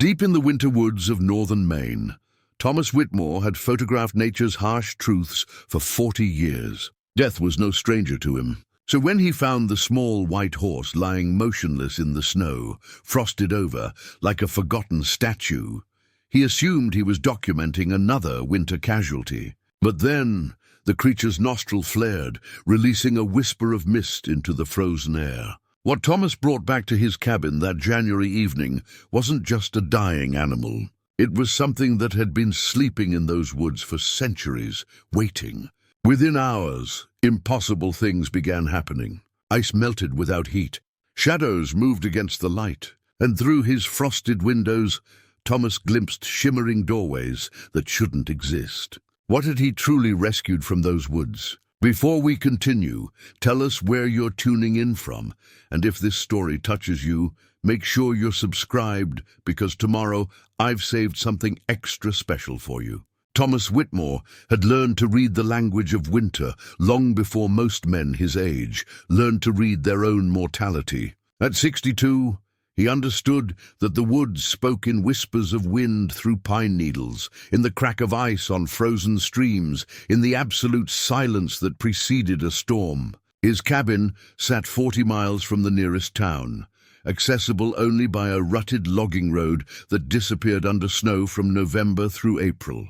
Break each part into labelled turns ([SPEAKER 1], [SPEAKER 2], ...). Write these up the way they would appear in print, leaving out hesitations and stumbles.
[SPEAKER 1] Deep in the winter woods of northern Maine, Thomas Whitmore had photographed nature's harsh truths for 40 years. Death was no stranger to him. So when he found the small white horse lying motionless in the snow, frosted over like a forgotten statue, he assumed he was documenting another winter casualty. But then the creature's nostril flared, releasing a whisper of mist into the frozen air. What Thomas brought back to his cabin that January evening wasn't just a dying animal. It was something that had been sleeping in those woods for centuries, waiting. Within hours, impossible things began happening. Ice melted without heat. Shadows moved against the light. And through his frosted windows, Thomas glimpsed shimmering doorways that shouldn't exist. What had he truly rescued from those woods? Before we continue, tell us where you're tuning in from, and if this story touches you, make sure you're subscribed, because tomorrow I've saved something extra special for you. Thomas Whitmore had learned to read the language of winter long before most men his age learned to read their own mortality. At 62, he understood that the woods spoke in whispers of wind through pine needles, in the crack of ice on frozen streams, in the absolute silence that preceded a storm. His cabin sat 40 miles from the nearest town, accessible only by a rutted logging road that disappeared under snow from November through April.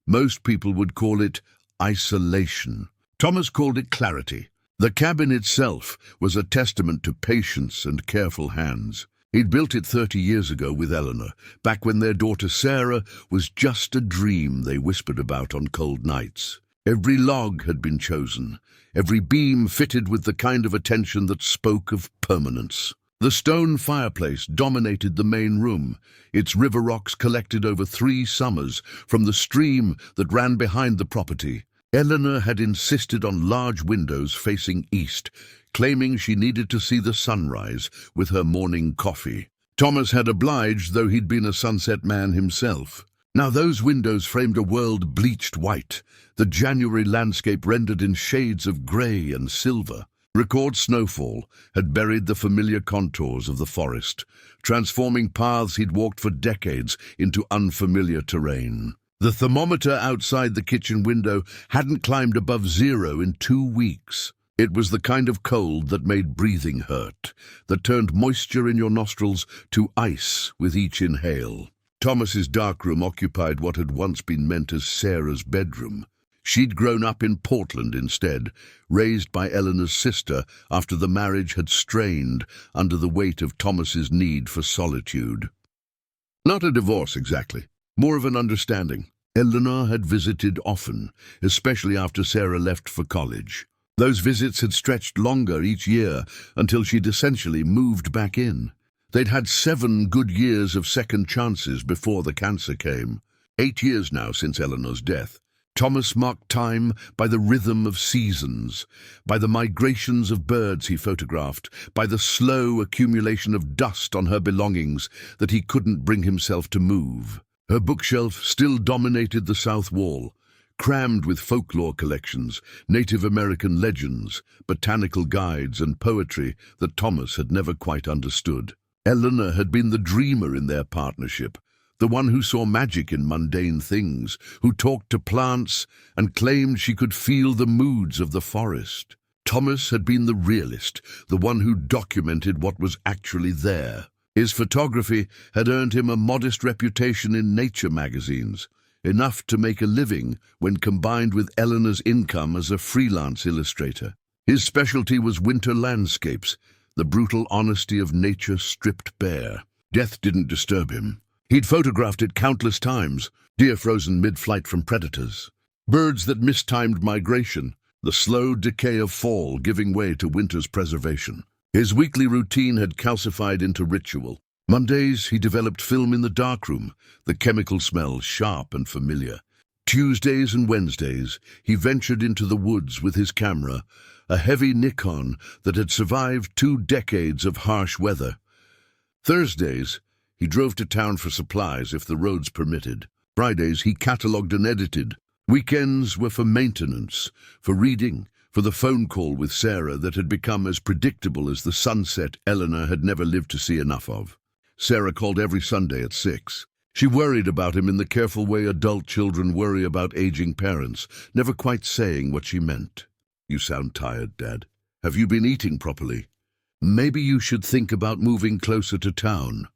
[SPEAKER 1] Most people would call it isolation. Thomas called it clarity. The cabin itself was a testament to patience and careful hands. He'd built it 30 years ago with Eleanor, back when their daughter Sarah was just a dream they whispered about on cold nights. Every log had been chosen, every beam fitted with the kind of attention that spoke of permanence. The stone fireplace dominated the main room, its river rocks collected over 3 summers from the stream that ran behind the property. Eleanor had insisted on large windows facing east, claiming she needed to see the sunrise with her morning coffee. Thomas had obliged, though he'd been a sunset man himself. Now those windows framed a world bleached white, the January landscape rendered in shades of grey and silver. Record snowfall had buried the familiar contours of the forest, transforming paths he'd walked for decades into unfamiliar terrain. The thermometer outside the kitchen window hadn't climbed above 0 in 2 weeks. It was the kind of cold that made breathing hurt, that turned moisture in your nostrils to ice with each inhale. Thomas's darkroom occupied what had once been meant as Sarah's bedroom. She'd grown up in Portland instead, raised by Eleanor's sister after the marriage had strained under the weight of Thomas's need for solitude. Not a divorce exactly, more of an understanding. Eleanor had visited often, especially after Sarah left for college. Those visits had stretched longer each year until she'd essentially moved back in. They'd had 7 good years of second chances before the cancer came. 8 years now since Eleanor's death. Thomas marked time by the rhythm of seasons, by the migrations of birds he photographed, by the slow accumulation of dust on her belongings that he couldn't bring himself to move. Her bookshelf still dominated the south wall, crammed with folklore collections, Native American legends, botanical guides, and poetry that Thomas had never quite understood. Eleanor had been the dreamer in their partnership, the one who saw magic in mundane things, who talked to plants and claimed she could feel the moods of the forest. Thomas had been the realist, the one who documented what was actually there. His photography had earned him a modest reputation in nature magazines, enough to make a living when combined with Eleanor's income as a freelance illustrator. His specialty was winter landscapes, the brutal honesty of nature stripped bare. Death didn't disturb him. He'd photographed it countless times, deer frozen mid-flight from predators, birds that mistimed migration, the slow decay of fall giving way to winter's preservation. His weekly routine had calcified into ritual. Mondays, he developed film in the darkroom, the chemical smells sharp and familiar. Tuesdays and Wednesdays, he ventured into the woods with his camera, a heavy Nikon that had survived 2 decades of harsh weather. Thursdays, he drove to town for supplies if the roads permitted. Fridays, he catalogued and edited. Weekends were for maintenance, for reading, for the phone call with Sarah that had become as predictable as the sunset Eleanor had never lived to see enough of. Sarah called every Sunday at 6. She worried about him in the careful way adult children worry about aging parents, never quite saying what she meant. "You sound tired, Dad. Have you been eating properly? Maybe you should think about moving closer to town."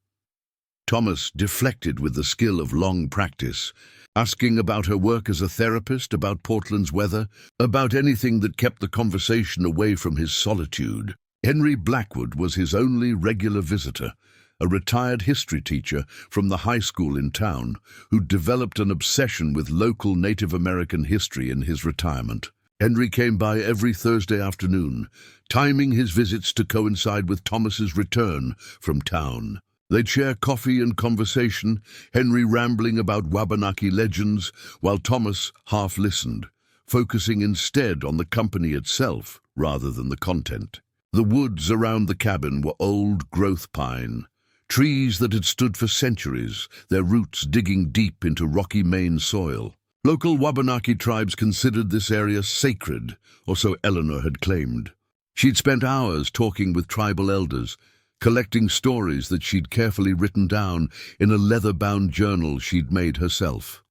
[SPEAKER 1] Thomas deflected with the skill of long practice, asking about her work as a therapist, about Portland's weather, about anything that kept the conversation away from his solitude. Henry Blackwood was his only regular visitor, a retired history teacher from the high school in town who developed an obsession with local Native American history in his retirement. Henry came by every Thursday afternoon, timing his visits to coincide with Thomas's return from town. They'd share coffee and conversation, Henry rambling about Wabanaki legends, while Thomas half listened, focusing instead on the company itself rather than the content. The woods around the cabin were old-growth pine, trees that had stood for centuries, their roots digging deep into rocky Maine soil. Local Wabanaki tribes considered this area sacred, or so Eleanor had claimed. She'd spent hours talking with tribal elders, collecting stories that she'd carefully written down in a leather-bound journal she'd made herself.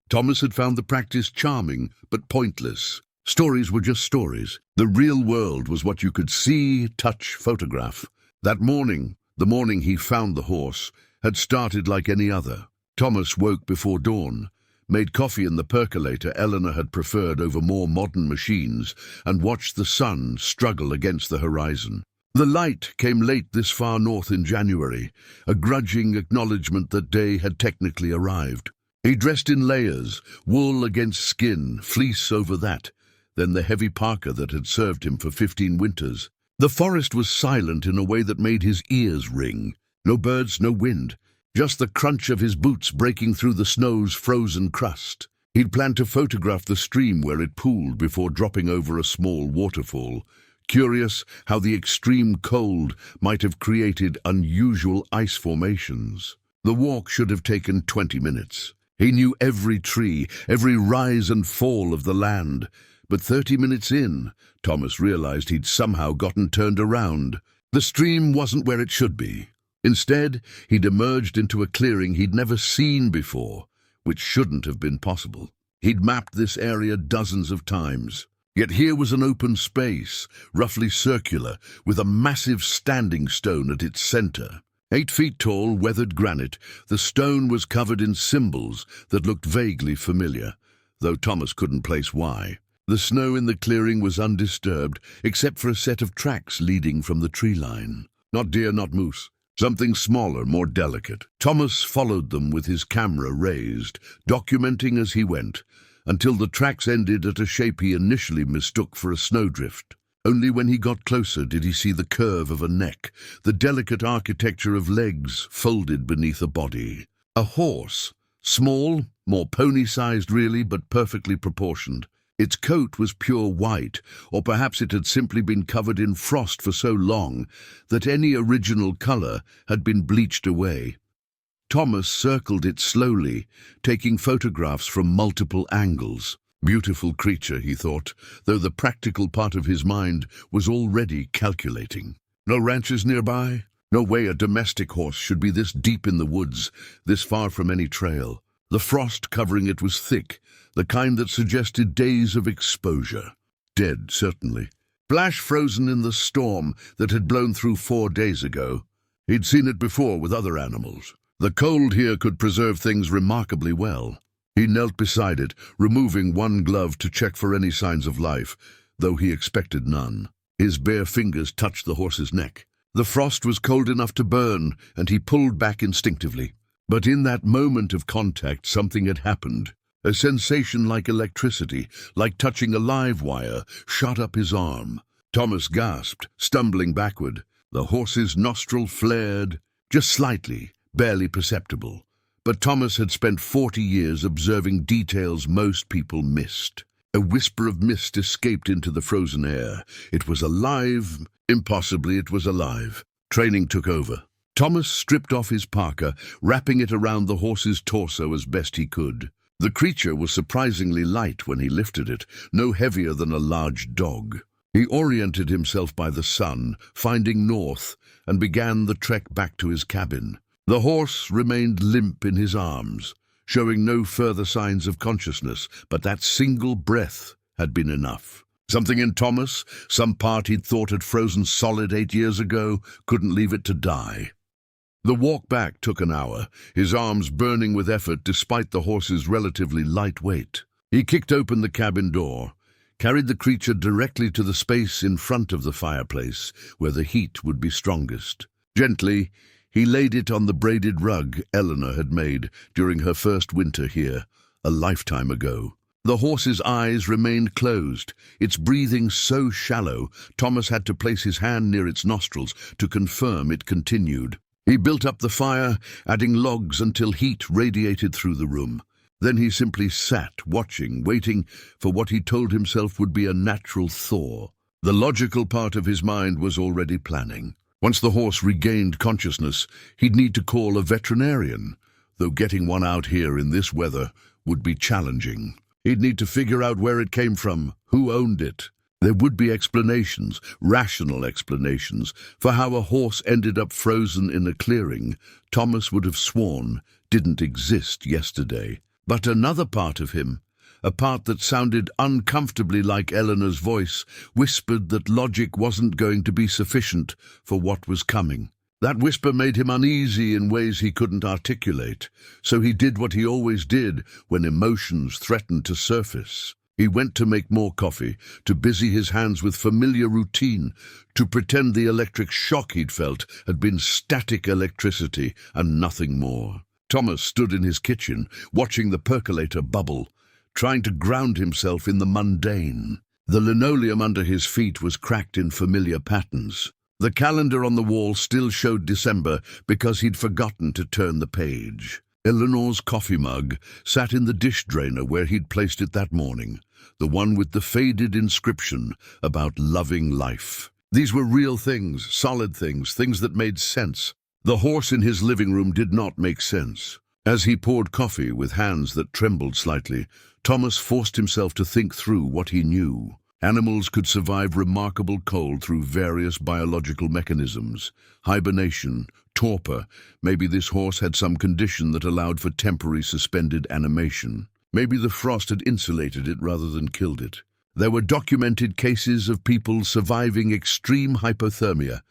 [SPEAKER 1] Thomas had found the practice charming, but pointless. Stories were just stories. The real world was what you could see, touch, photograph. That morning, the morning he found the horse, had started like any other. Thomas woke before dawn, made coffee in the percolator Eleanor had preferred over more modern machines, and watched the sun struggle against the horizon. The light came late this far north in January, a grudging acknowledgement that day had technically arrived. He dressed in layers, wool against skin, fleece over that, then the heavy parka that had served him for 15 winters. The forest was silent in a way that made his ears ring. No birds, no wind, just the crunch of his boots breaking through the snow's frozen crust. He'd planned to photograph the stream where it pooled before dropping over a small waterfall, curious how the extreme cold might have created unusual ice formations. The walk should have taken 20 minutes. He knew every tree, every rise and fall of the land. But 30 minutes in, Thomas realized he'd somehow gotten turned around. The stream wasn't where it should be. Instead, he'd emerged into a clearing he'd never seen before, which shouldn't have been possible. He'd mapped this area dozens of times. Yet here was an open space, roughly circular, with a massive standing stone at its center. 8 feet tall, weathered granite, the stone was covered in symbols that looked vaguely familiar, though Thomas couldn't place why. The snow in the clearing was undisturbed, except for a set of tracks leading from the tree line. Not deer, not moose. Something smaller, more delicate. Thomas followed them with his camera raised, documenting as he went, until the tracks ended at a shape he initially mistook for a snowdrift. Only when he got closer did he see the curve of a neck, the delicate architecture of legs folded beneath a body. A horse, small, more pony-sized really, but perfectly proportioned. Its coat was pure white, or perhaps it had simply been covered in frost for so long that any original color had been bleached away. Thomas circled it slowly, taking photographs from multiple angles. Beautiful creature, he thought, though the practical part of his mind was already calculating. No ranches nearby? No way a domestic horse should be this deep in the woods, this far from any trail. The frost covering it was thick, the kind that suggested days of exposure. Dead, certainly. Flash frozen in the storm that had blown through 4 days ago. He'd seen it before with other animals. The cold here could preserve things remarkably well. He knelt beside it, removing one glove to check for any signs of life, though he expected none. His bare fingers touched the horse's neck. The frost was cold enough to burn, and he pulled back instinctively. But in that moment of contact, something had happened. A sensation like electricity, like touching a live wire, shot up his arm. Thomas gasped, stumbling backward. The horse's nostril flared, just slightly, barely perceptible. But Thomas had spent 40 years observing details most people missed. A whisper of mist escaped into the frozen air. It was alive. Impossibly, it was alive. Training took over. Thomas stripped off his parka, wrapping it around the horse's torso as best he could. The creature was surprisingly light when he lifted it, no heavier than a large dog. He oriented himself by the sun, finding north, and began the trek back to his cabin. The horse remained limp in his arms, showing no further signs of consciousness, but that single breath had been enough. Something in Thomas, some part he'd thought had frozen solid 8 years ago, couldn't leave it to die. The walk back took an hour, his arms burning with effort despite the horse's relatively light weight. He kicked open the cabin door, carried the creature directly to the space in front of the fireplace, where the heat would be strongest. Gently, he laid it on the braided rug Eleanor had made during her first winter here, a lifetime ago. The horse's eyes remained closed, its breathing so shallow Thomas had to place his hand near its nostrils to confirm it continued. He built up the fire, adding logs until heat radiated through the room. Then he simply sat, watching, waiting for what he told himself would be a natural thaw. The logical part of his mind was already planning. Once the horse regained consciousness, he'd need to call a veterinarian, though getting one out here in this weather would be challenging. He'd need to figure out where it came from, who owned it. There would be explanations, rational explanations, for how a horse ended up frozen in a clearing Thomas would have sworn didn't exist yesterday. But another part of him, a part that sounded uncomfortably like Eleanor's voice, whispered that logic wasn't going to be sufficient for what was coming. That whisper made him uneasy in ways he couldn't articulate, so he did what he always did when emotions threatened to surface. He went to make more coffee, to busy his hands with familiar routine, to pretend the electric shock he'd felt had been static electricity and nothing more. Thomas stood in his kitchen, watching the percolator bubble, trying to ground himself in the mundane. The linoleum under his feet was cracked in familiar patterns. The calendar on the wall still showed December because he'd forgotten to turn the page. Eleanor's coffee mug sat in the dish drainer where he'd placed it that morning, the one with the faded inscription about loving life. These were real things, solid things, things that made sense. The horse in his living room did not make sense. As he poured coffee with hands that trembled slightly, Thomas forced himself to think through what he knew. Animals could survive remarkable cold through various biological mechanisms. Hibernation, torpor. Maybe this horse had some condition that allowed for temporary suspended animation. Maybe the frost had insulated it rather than killed it. There were documented cases of people surviving extreme hypothermia,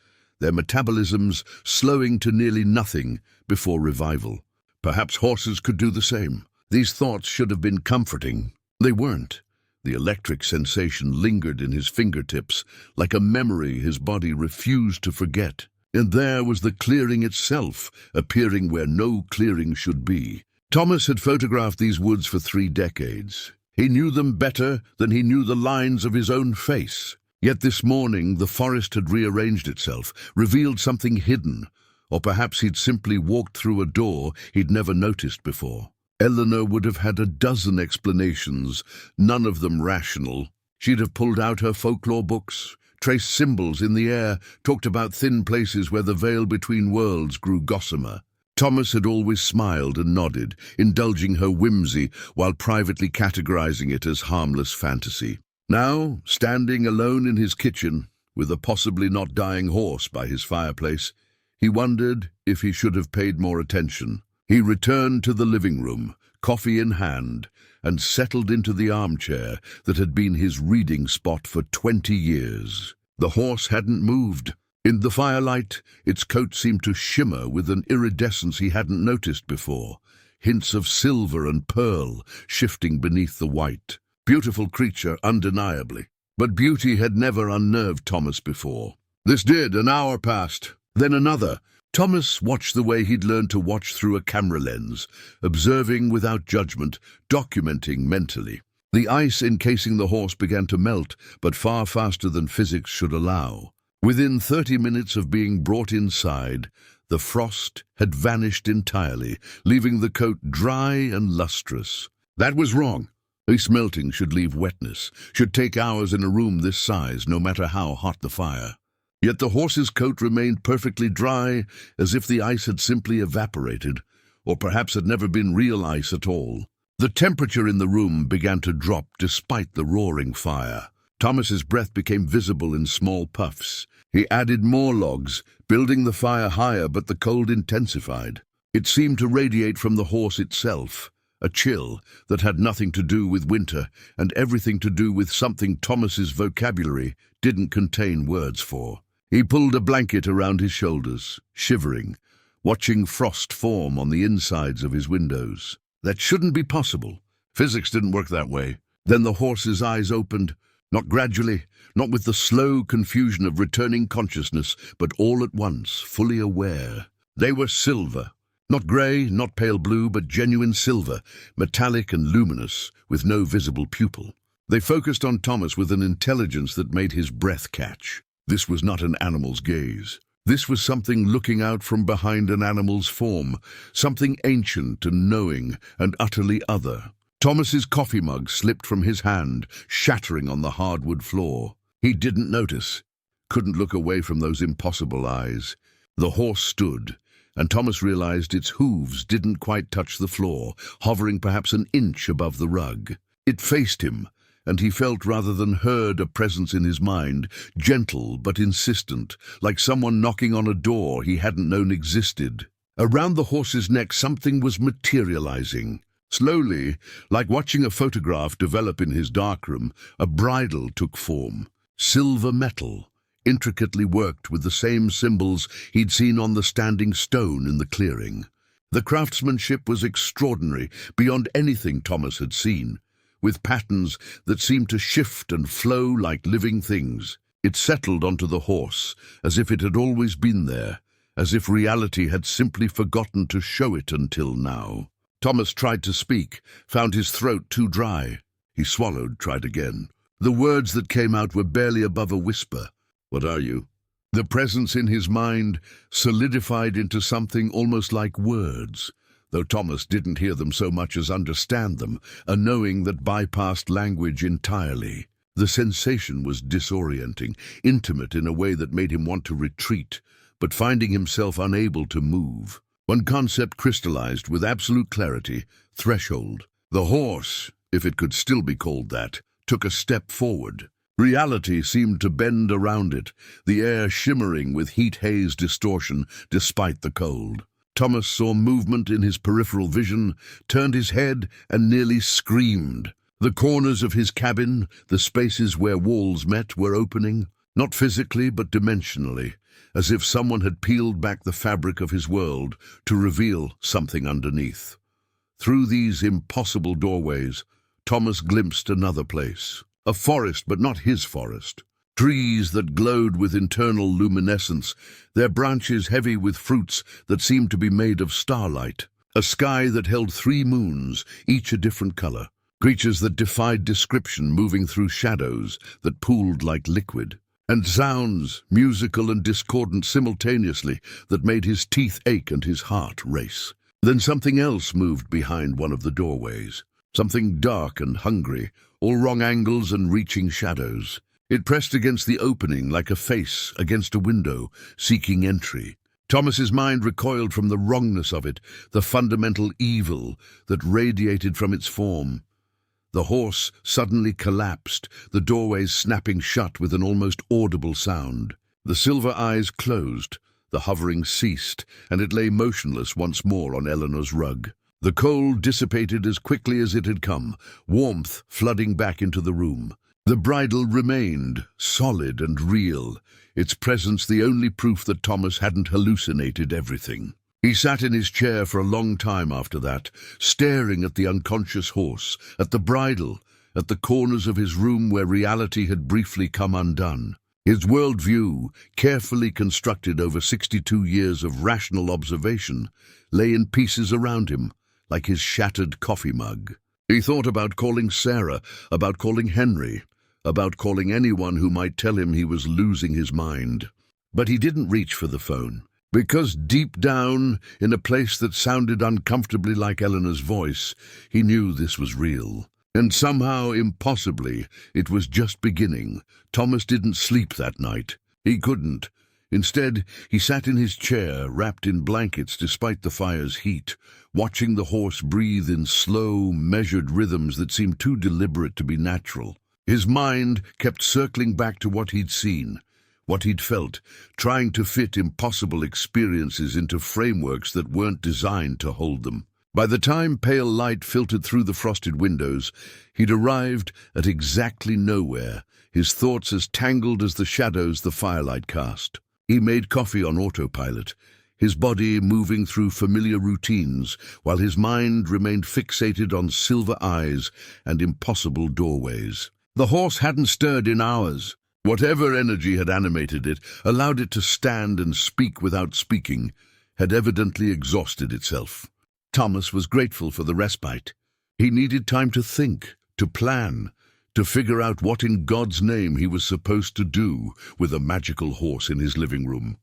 [SPEAKER 1] their metabolisms slowing to nearly nothing before revival. Perhaps horses could do the same. These thoughts should have been comforting. They weren't. The electric sensation lingered in his fingertips, like a memory his body refused to forget. And there was the clearing itself, appearing where no clearing should be. Thomas had photographed these woods for 3 decades. He knew them better than he knew the lines of his own face. Yet this morning the forest had rearranged itself, revealed something hidden, or perhaps he'd simply walked through a door he'd never noticed before. Eleanor would have had a dozen explanations, none of them rational. She'd have pulled out her folklore books, traced symbols in the air, talked about thin places where the veil between worlds grew gossamer. Thomas had always smiled and nodded, indulging her whimsy while privately categorizing it as harmless fantasy. Now, standing alone in his kitchen, with a possibly not dying horse by his fireplace, he wondered if he should have paid more attention. He returned to the living room, coffee in hand, and settled into the armchair that had been his reading spot for 20 years. The horse hadn't moved. In the firelight, its coat seemed to shimmer with an iridescence he hadn't noticed before, hints of silver and pearl shifting beneath the white. Beautiful creature, undeniably. But beauty had never unnerved Thomas before. This did. An hour passed, then another. Thomas watched the way he'd learned to watch through a camera lens, observing without judgment, documenting mentally. The ice encasing the horse began to melt, but far faster than physics should allow. Within 30 minutes of being brought inside, the frost had vanished entirely, leaving the coat dry and lustrous. That was wrong. Ice melting should leave wetness, should take hours in a room this size, no matter how hot the fire. Yet the horse's coat remained perfectly dry, as if the ice had simply evaporated, or perhaps had never been real ice at all. The temperature in the room began to drop despite the roaring fire. Thomas's breath became visible in small puffs. He added more logs, building the fire higher, but the cold intensified. It seemed to radiate from the horse itself, a chill that had nothing to do with winter and everything to do with something Thomas's vocabulary didn't contain words for. He pulled a blanket around his shoulders, shivering, watching frost form on the insides of his windows. That shouldn't be possible. Physics didn't work that way. Then the horse's eyes opened, not gradually, not with the slow confusion of returning consciousness, but all at once, fully aware. They were silver. Not grey, not pale blue, but genuine silver, metallic and luminous, with no visible pupil. They focused on Thomas with an intelligence that made his breath catch. This was not an animal's gaze. This was something looking out from behind an animal's form, something ancient and knowing and utterly other. Thomas's coffee mug slipped from his hand, shattering on the hardwood floor. He didn't notice, couldn't look away from those impossible eyes. The horse stood, and Thomas realized its hooves didn't quite touch the floor, hovering perhaps an inch above the rug. It faced him, and he felt rather than heard a presence in his mind, gentle but insistent, like someone knocking on a door he hadn't known existed. Around the horse's neck something was materializing. Slowly, like watching a photograph develop in his darkroom, a bridle took form. Silver metal, intricately worked with the same symbols he'd seen on the standing stone in the clearing. The craftsmanship was extraordinary, beyond anything Thomas had seen, with patterns that seemed to shift and flow like living things. It settled onto the horse, as if it had always been there, as if reality had simply forgotten to show it until now. Thomas tried to speak, found his throat too dry. He swallowed, tried again. The words that came out were barely above a whisper. "What are you?" The presence in his mind solidified into something almost like words, though Thomas didn't hear them so much as understand them, a knowing that bypassed language entirely. The sensation was disorienting, intimate in a way that made him want to retreat, but finding himself unable to move. One concept crystallized with absolute clarity: threshold. The horse, if it could still be called that, took a step forward. Reality seemed to bend around it, the air shimmering with heat-haze distortion despite the cold. Thomas saw movement in his peripheral vision, turned his head, and nearly screamed. The corners of his cabin, the spaces where walls met, were opening, not physically but dimensionally, as if someone had peeled back the fabric of his world to reveal something underneath. Through these impossible doorways, Thomas glimpsed another place. A forest, but not his forest. Trees that glowed with internal luminescence, their branches heavy with fruits that seemed to be made of starlight. A sky that held 3 moons, each a different color. Creatures that defied description moving through shadows that pooled like liquid. And sounds, musical and discordant simultaneously, that made his teeth ache and his heart race. Then something else moved behind one of the doorways. Something dark and hungry, all wrong angles and reaching shadows. It pressed against the opening like a face against a window, seeking entry. Thomas's mind recoiled from the wrongness of it, the fundamental evil that radiated from its form. The horse suddenly collapsed, the doorways snapping shut with an almost audible sound. The silver eyes closed, the hovering ceased, and it lay motionless once more on Eleanor's rug. The cold dissipated as quickly as it had come, warmth flooding back into the room. The bridle remained, solid and real, its presence the only proof that Thomas hadn't hallucinated everything. He sat in his chair for a long time after that, staring at the unconscious horse, at the bridle, at the corners of his room where reality had briefly come undone. His worldview, carefully constructed over 62 years of rational observation, lay in pieces around him, like his shattered coffee mug. He thought about calling Sarah, about calling Henry, about calling anyone who might tell him he was losing his mind. But he didn't reach for the phone. Because deep down, in a place that sounded uncomfortably like Eleanor's voice, he knew this was real. And somehow, impossibly, it was just beginning. Thomas didn't sleep that night. He couldn't. Instead, he sat in his chair, wrapped in blankets despite the fire's heat, watching the horse breathe in slow, measured rhythms that seemed too deliberate to be natural. His mind kept circling back to what he'd seen, what he'd felt, trying to fit impossible experiences into frameworks that weren't designed to hold them. By the time pale light filtered through the frosted windows, he'd arrived at exactly nowhere, his thoughts as tangled as the shadows the firelight cast. He made coffee on autopilot, his body moving through familiar routines, while his mind remained fixated on silver eyes and impossible doorways. The horse hadn't stirred in hours. Whatever energy had animated it, allowed it to stand and speak without speaking, had evidently exhausted itself. Thomas was grateful for the respite. He needed time to think, to plan, to figure out what in God's name he was supposed to do with a magical horse in his living room.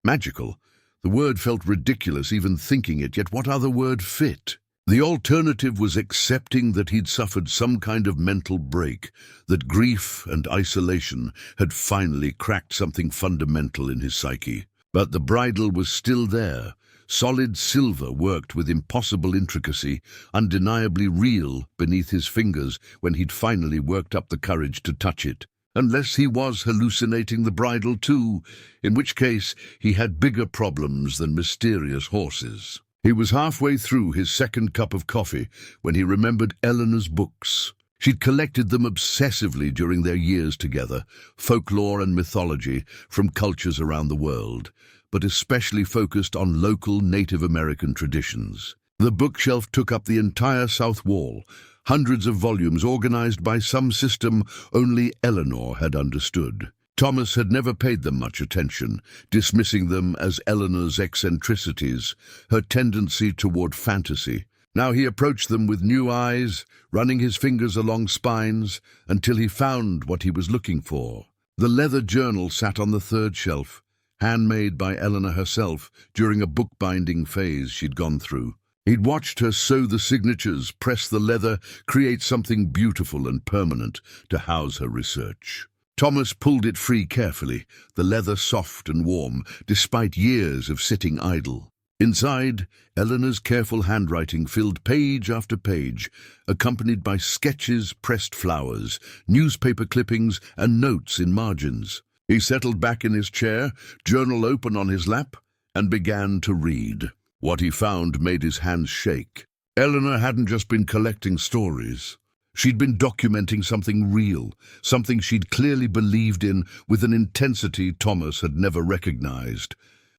[SPEAKER 1] Magical? The word felt ridiculous even thinking it, yet what other word fit? The alternative was accepting that he'd suffered some kind of mental break, that grief and isolation had finally cracked something fundamental in his psyche. But the bridle was still there, solid silver worked with impossible intricacy, undeniably real beneath his fingers when he'd finally worked up the courage to touch it. Unless he was hallucinating the bridle too, in which case he had bigger problems than mysterious horses. He was halfway through his second cup of coffee when he remembered Eleanor's books. She'd collected them obsessively during their years together, folklore and mythology from cultures around the world, but especially focused on local Native American traditions. The bookshelf took up the entire south wall, hundreds of volumes organized by some system only Eleanor had understood. Thomas had never paid them much attention, dismissing them as Eleanor's eccentricities, her tendency toward fantasy. Now he approached them with new eyes, running his fingers along spines until he found what he was looking for. The leather journal sat on the third shelf, handmade by Eleanor herself during a bookbinding phase she'd gone through. He'd watched her sew the signatures, press the leather, create something beautiful and permanent to house her research. Thomas pulled it free carefully, the leather soft and warm, despite years of sitting idle. Inside, Eleanor's careful handwriting filled page after page, accompanied by sketches, pressed flowers, newspaper clippings, and notes in margins. He settled back in his chair, journal open on his lap, and began to read. What he found made his hands shake. Eleanor hadn't just been collecting stories. She'd been documenting something real, something she'd clearly believed in with an intensity Thomas had never recognized.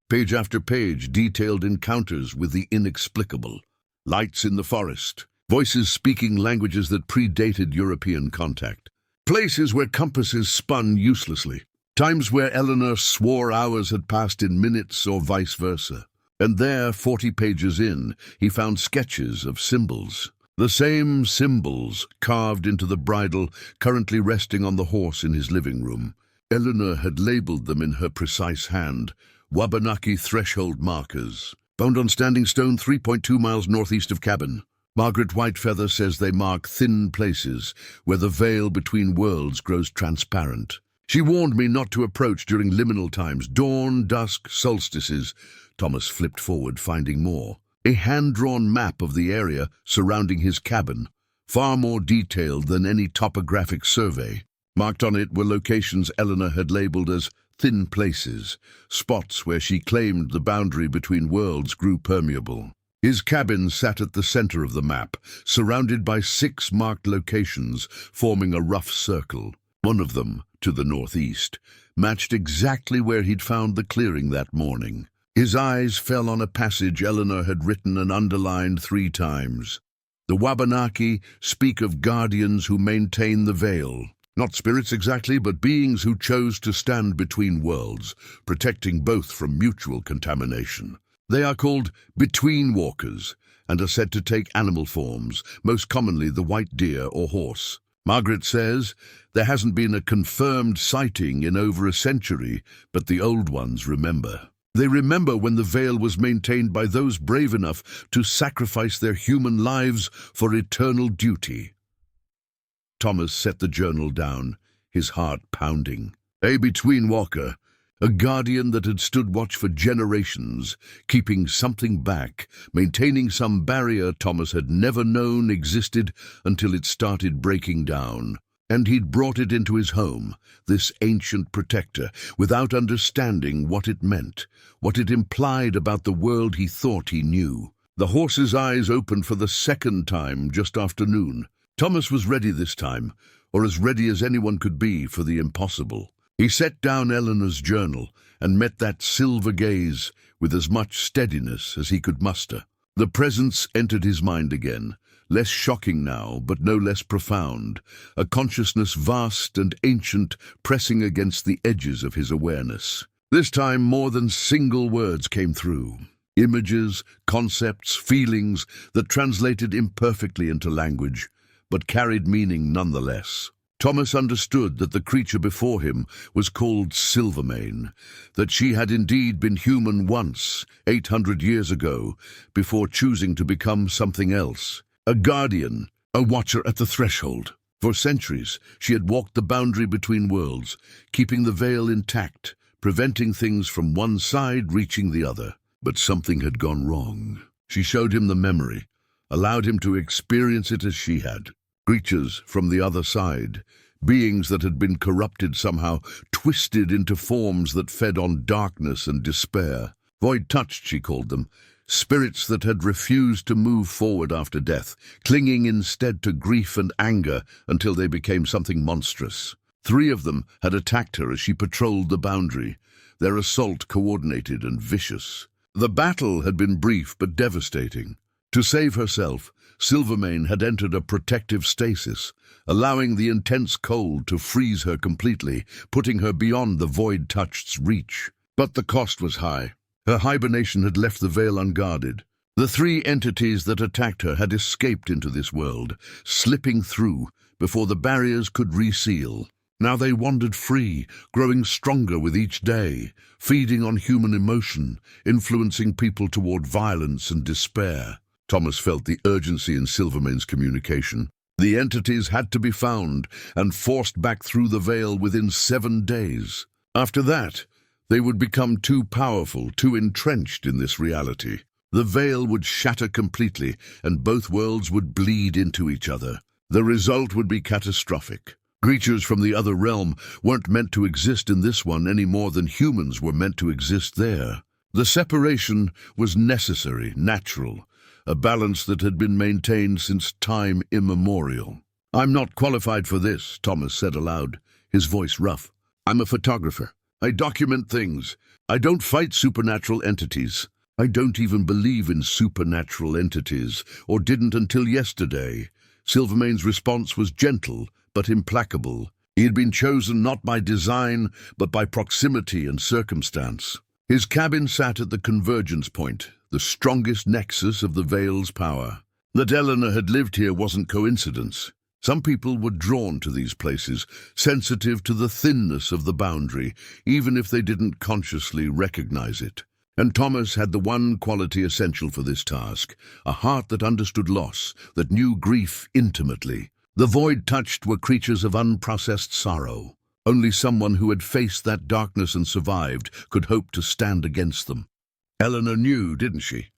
[SPEAKER 1] Page after page detailed encounters with the inexplicable. Lights in the forest, voices speaking languages that predated European contact. Places where compasses spun uselessly. Times where Eleanor swore hours had passed in minutes or vice versa. And there, 40 pages in, he found sketches of symbols. The same symbols carved into the bridle currently resting on the horse in his living room. Eleanor had labeled them in her precise hand, Wabanaki threshold markers, found on Standing Stone 3.2 miles northeast of Cabin. Margaret Whitefeather says they mark thin places where the veil between worlds grows transparent. She warned me not to approach during liminal times, dawn, dusk, solstices. Thomas flipped forward, finding more. A hand-drawn map of the area surrounding his cabin, far more detailed than any topographic survey. Marked on it were locations Eleanor had labeled as thin places, spots where she claimed the boundary between worlds grew permeable. His cabin sat at the center of the map, surrounded by 6 marked locations forming a rough circle. One of them, to the northeast, matched exactly where he'd found the clearing that morning. His eyes fell on a passage Eleanor had written and underlined 3 times. The Wabanaki speak of guardians who maintain the veil. Not spirits exactly, but beings who chose to stand between worlds, protecting both from mutual contamination. They are called between walkers and are said to take animal forms, most commonly the white deer or horse. Margaret says there hasn't been a confirmed sighting in over a century, but the old ones remember. They remember when the veil was maintained by those brave enough to sacrifice their human lives for eternal duty. Thomas set the journal down, his heart pounding. A between walker, a guardian that had stood watch for generations, keeping something back, maintaining some barrier Thomas had never known existed until it started breaking down. And he'd brought it into his home, this ancient protector, without understanding what it meant, what it implied about the world he thought he knew. The horse's eyes opened for the second time just after noon. Thomas was ready this time, or as ready as anyone could be for the impossible. He set down Eleanor's journal and met that silver gaze with as much steadiness as he could muster. The presence entered his mind again, less shocking now, but no less profound, a consciousness vast and ancient pressing against the edges of his awareness. This time more than single words came through. Images, concepts, feelings that translated imperfectly into language, but carried meaning nonetheless. Thomas understood that the creature before him was called Silvermane, that she had indeed been human once, 800 years ago, before choosing to become something else. A guardian, a watcher at the threshold. For centuries, she had walked the boundary between worlds, keeping the veil intact, preventing things from one side reaching the other. But something had gone wrong. She showed him the memory, allowed him to experience it as she had. Creatures from the other side, beings that had been corrupted somehow, twisted into forms that fed on darkness and despair. Void-touched, she called them. Spirits that had refused to move forward after death, clinging instead to grief and anger until they became something monstrous. 3 of them had attacked her as she patrolled the boundary, their assault coordinated and vicious. The battle had been brief but devastating. To save herself, Silvermane had entered a protective stasis, allowing the intense cold to freeze her completely, putting her beyond the Void-touched's reach. But the cost was high. Her hibernation had left the veil unguarded. The 3 entities that attacked her had escaped into this world, slipping through before the barriers could reseal. Now they wandered free, growing stronger with each day, feeding on human emotion, influencing people toward violence and despair. Thomas felt the urgency in Silvermane's communication. The entities had to be found and forced back through the veil within 7 days. After that, they would become too powerful, too entrenched in this reality. The veil would shatter completely, and both worlds would bleed into each other. The result would be catastrophic. Creatures from the other realm weren't meant to exist in this one any more than humans were meant to exist there. The separation was necessary, natural, a balance that had been maintained since time immemorial. "I'm not qualified for this," Thomas said aloud, his voice rough. "I'm a photographer. I document things. I don't fight supernatural entities. I don't even believe in supernatural entities, or didn't until yesterday." Silvermane's response was gentle, but implacable. He had been chosen not by design, but by proximity and circumstance. His cabin sat at the convergence point, the strongest nexus of the veil's power. That Eleanor had lived here wasn't coincidence. Some people were drawn to these places, sensitive to the thinness of the boundary, even if they didn't consciously recognize it. And Thomas had the one quality essential for this task, a heart that understood loss, that knew grief intimately. The Void-touched were creatures of unprocessed sorrow. Only someone who had faced that darkness and survived could hope to stand against them. "Eleanor knew, didn't she?"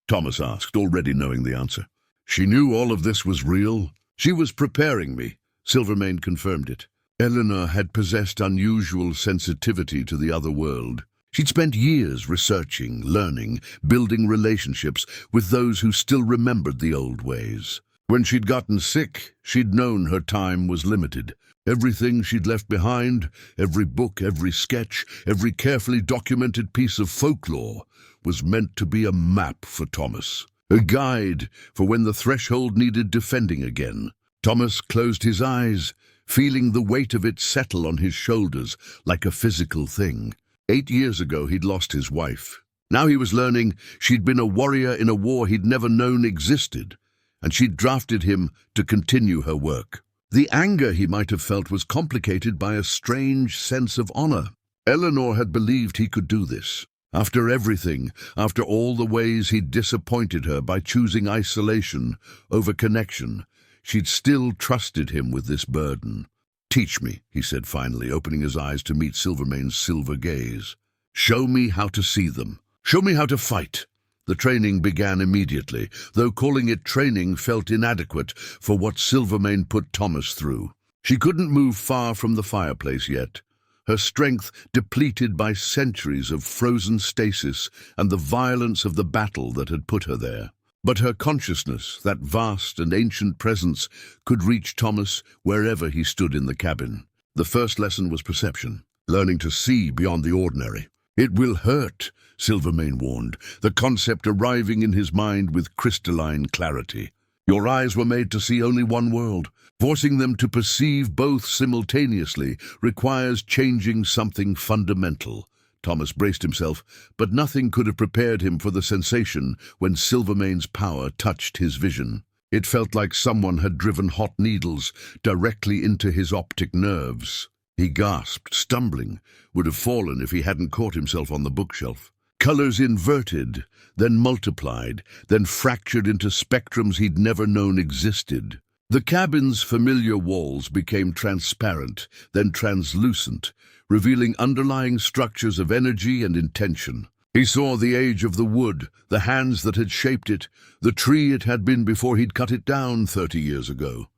[SPEAKER 1] Thomas asked, already knowing the answer. "She knew all of this was real?" "She was preparing me," Silvermane confirmed it. Eleanor had possessed unusual sensitivity to the other world. She'd spent years researching, learning, building relationships with those who still remembered the old ways. When she'd gotten sick, she'd known her time was limited. Everything she'd left behind, every book, every sketch, every carefully documented piece of folklore, was meant to be a map for Thomas, a guide for when the threshold needed defending again. Thomas closed his eyes, feeling the weight of it settle on his shoulders like a physical thing. 8 years ago, he'd lost his wife. Now he was learning she'd been a warrior in a war he'd never known existed, and she'd drafted him to continue her work. The anger he might have felt was complicated by a strange sense of honor. Eleanor had believed he could do this. After everything, after all the ways he'd disappointed her by choosing isolation over connection, she'd still trusted him with this burden. "Teach me," he said finally, opening his eyes to meet Silvermane's silver gaze. "Show me how to see them. Show me how to fight." The training began immediately, though calling it training felt inadequate for what Silvermane put Thomas through. She couldn't move far from the fireplace yet, her strength depleted by centuries of frozen stasis and the violence of the battle that had put her there. But her consciousness, that vast and ancient presence, could reach Thomas wherever he stood in the cabin. The first lesson was perception, learning to see beyond the ordinary. "It will hurt," Silvermane warned, the concept arriving in his mind with crystalline clarity. "Your eyes were made to see only one world. Forcing them to perceive both simultaneously requires changing something fundamental." Thomas braced himself, but nothing could have prepared him for the sensation when Silvermane's power touched his vision. It felt like someone had driven hot needles directly into his optic nerves. He gasped, stumbling, would have fallen if he hadn't caught himself on the bookshelf. Colors inverted, then multiplied, then fractured into spectrums he'd never known existed. The cabin's familiar walls became transparent, then translucent, revealing underlying structures of energy and intention. He saw the age of the wood, the hands that had shaped it, the tree it had been before he'd cut it down 30 years ago.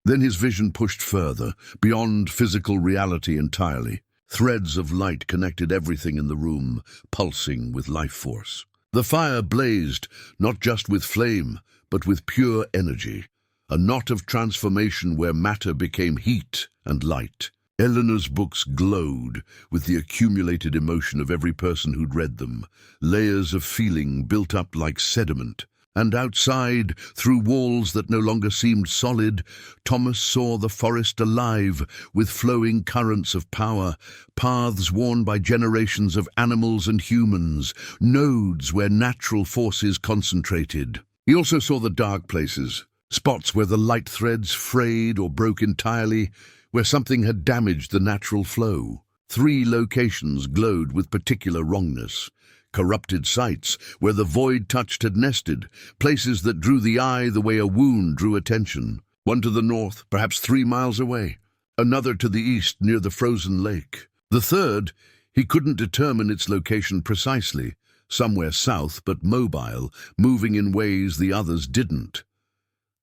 [SPEAKER 1] Then his vision pushed further, beyond physical reality entirely. Threads of light connected everything in the room, pulsing with life force. The fire blazed, not just with flame, but with pure energy. A knot of transformation where matter became heat and light. Eleanor's books glowed with the accumulated emotion of every person who'd read them, layers of feeling built up like sediment. And outside, through walls that no longer seemed solid, Thomas saw the forest alive with flowing currents of power, paths worn by generations of animals and humans, nodes where natural forces concentrated. He also saw the dark places, spots where the light threads frayed or broke entirely, where something had damaged the natural flow. 3 locations glowed with particular wrongness. Corrupted sites where the void touched had nested, places that drew the eye the way a wound drew attention. One to the north, perhaps 3 miles away. Another to the east near the frozen lake. The third, he couldn't determine its location precisely. Somewhere south, but mobile, moving in ways the others didn't.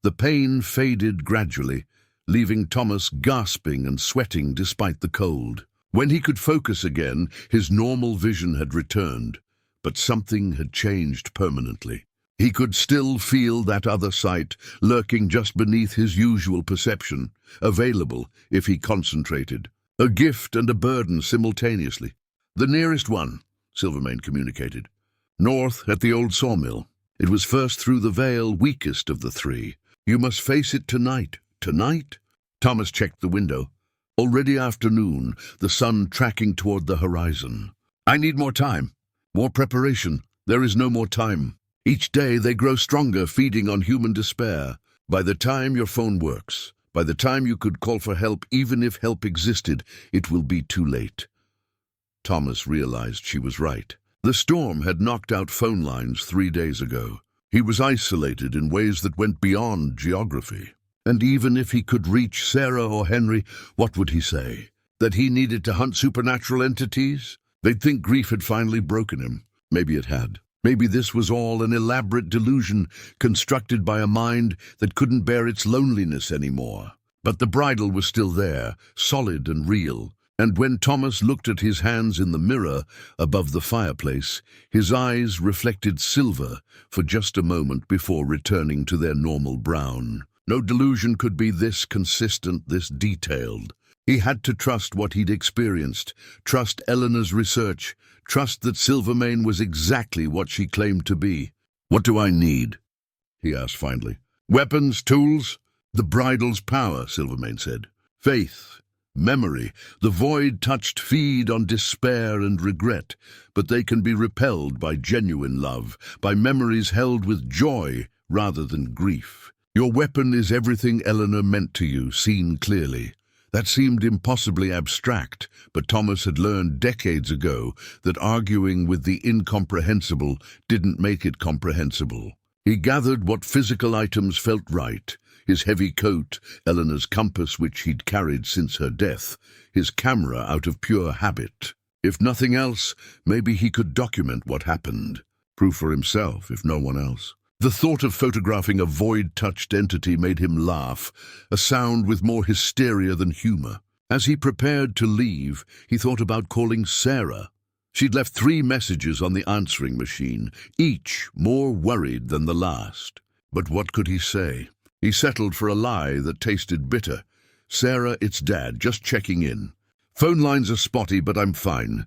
[SPEAKER 1] The pain faded gradually, leaving Thomas gasping and sweating despite the cold. When he could focus again, his normal vision had returned, but something had changed permanently. He could still feel that other sight lurking just beneath his usual perception, available if he concentrated. A gift and a burden simultaneously. "The nearest one," Silvermane communicated. "North at the old sawmill. It was first through the veil, weakest of the 3. You must face it tonight." "Tonight?" Thomas checked the window. Already afternoon, the sun tracking toward the horizon. "I need more time. More preparation. There is no more time. Each day they grow stronger, feeding on human despair. By the time your phone works, by the time you could call for help, even if help existed, it will be too late." Thomas realized she was right. The storm had knocked out phone lines 3 days ago. He was isolated in ways that went beyond geography. And even if he could reach Sarah or Henry, what would he say? That he needed to hunt supernatural entities? They'd think grief had finally broken him. Maybe it had. Maybe this was all an elaborate delusion constructed by a mind that couldn't bear its loneliness anymore. But the bridle was still there, solid and real. And when Thomas looked at his hands in the mirror above the fireplace, his eyes reflected silver for just a moment before returning to their normal brown. No delusion could be this consistent, this detailed. He had to trust what he'd experienced, trust Eleanor's research, trust that Silvermane was exactly what she claimed to be. "What do I need?" he asked finally. "Weapons, tools?" "The bridle's power," Silvermane said. "Faith, memory. The void-touched feed on despair and regret, but they can be repelled by genuine love, by memories held with joy rather than grief. Your weapon is everything Eleanor meant to you, seen clearly." That seemed impossibly abstract, but Thomas had learned decades ago that arguing with the incomprehensible didn't make it comprehensible. He gathered what physical items felt right: his heavy coat, Eleanor's compass which he'd carried since her death, his camera out of pure habit. If nothing else, maybe he could document what happened. Proof for himself, if no one else. The thought of photographing a void-touched entity made him laugh, a sound with more hysteria than humor. As he prepared to leave, he thought about calling Sarah. She'd left 3 messages on the answering machine, each more worried than the last. But what could he say? He settled for a lie that tasted bitter. "Sarah, it's Dad, just checking in. Phone lines are spotty, but I'm fine.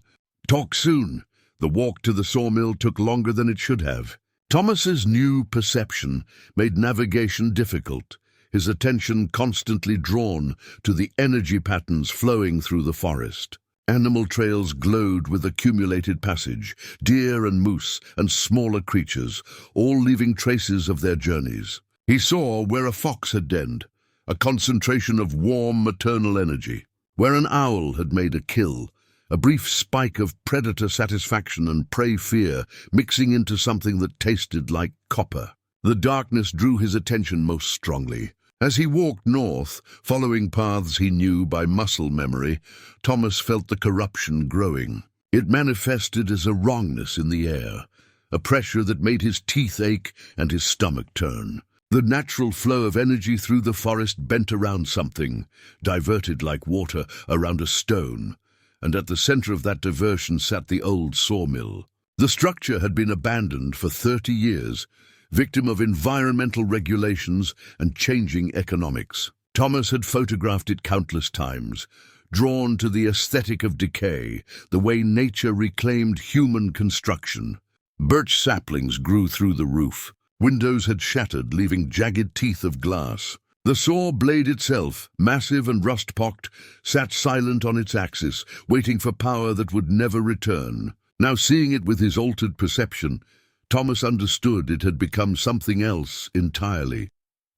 [SPEAKER 1] Talk soon." The walk to the sawmill took longer than it should have. Thomas's new perception made navigation difficult, his attention constantly drawn to the energy patterns flowing through the forest. Animal trails glowed with accumulated passage, deer and moose and smaller creatures, all leaving traces of their journeys. He saw where a fox had denned, a concentration of warm maternal energy. Where an owl had made a kill, a brief spike of predator satisfaction and prey fear mixing into something that tasted like copper. The darkness drew his attention most strongly. As he walked north, following paths he knew by muscle memory, Thomas felt the corruption growing. It manifested as a wrongness in the air, a pressure that made his teeth ache and his stomach turn. The natural flow of energy through the forest bent around something, diverted like water around a stone, and at the center of that diversion sat the old sawmill. The structure had been abandoned for 30 years, victim of environmental regulations and changing economics. Thomas had photographed it countless times, drawn to the aesthetic of decay, the way nature reclaimed human construction. Birch saplings grew through the roof. Windows had shattered, leaving jagged teeth of glass. The saw blade itself, massive and rust-pocked, sat silent on its axis, waiting for power that would never return. Now seeing it with his altered perception, Thomas understood it had become something else entirely.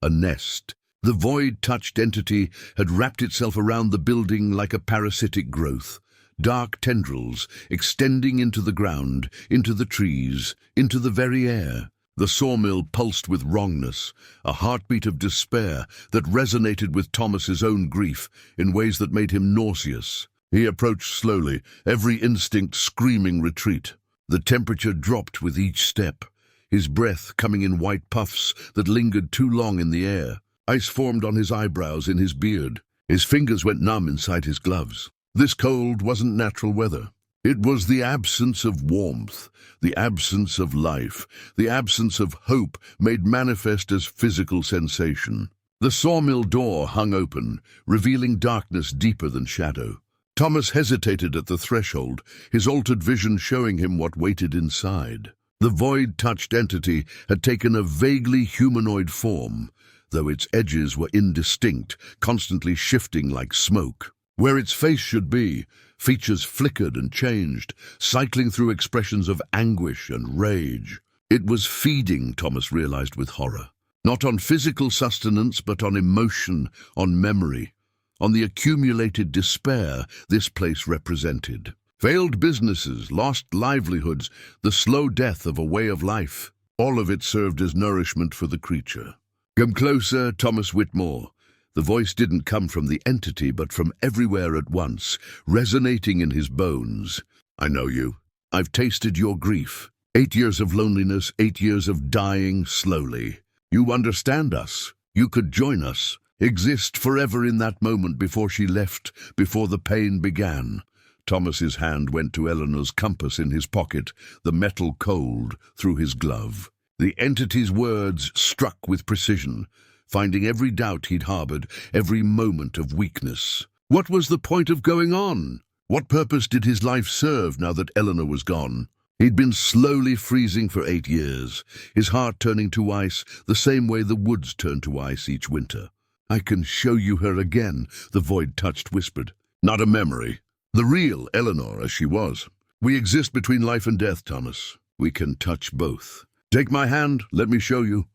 [SPEAKER 1] A nest. The void-touched entity had wrapped itself around the building like a parasitic growth. Dark tendrils extending into the ground, into the trees, into the very air. The sawmill pulsed with wrongness, a heartbeat of despair that resonated with Thomas's own grief in ways that made him nauseous. He approached slowly, every instinct screaming retreat. The temperature dropped with each step, his breath coming in white puffs that lingered too long in the air. Ice formed on his eyebrows, in his beard. His fingers went numb inside his gloves. This cold wasn't natural weather. It was the absence of warmth, the absence of life, the absence of hope made manifest as physical sensation. The sawmill door hung open, revealing darkness deeper than shadow. Thomas hesitated at the threshold, his altered vision showing him what waited inside. The void-touched entity had taken a vaguely humanoid form, though its edges were indistinct, constantly shifting like smoke. Where its face should be, features flickered and changed, cycling through expressions of anguish and rage. It was feeding, Thomas realized with horror. Not on physical sustenance, but on emotion, on memory, on the accumulated despair this place represented. Failed businesses, lost livelihoods, the slow death of a way of life. All of it served as nourishment for the creature. "Come closer, Thomas Whitmore." The voice didn't come from the entity, but from everywhere at once, resonating in his bones. "I know you. I've tasted your grief. 8 years of loneliness, 8 years of dying slowly. You understand us. You could join us, exist forever in that moment before she left, before the pain began." Thomas's hand went to Eleanor's compass in his pocket, the metal cold through his glove. The entity's words struck with precision, finding every doubt he'd harbored, every moment of weakness. What was the point of going on? What purpose did his life serve now that Eleanor was gone? He'd been slowly freezing for 8 years, his heart turning to ice the same way the woods turn to ice each winter. "I can show you her again," the void-touched whispered. "Not a memory. The real Eleanor as she was. We exist between life and death, Thomas. We can touch both. Take my hand, let me show you."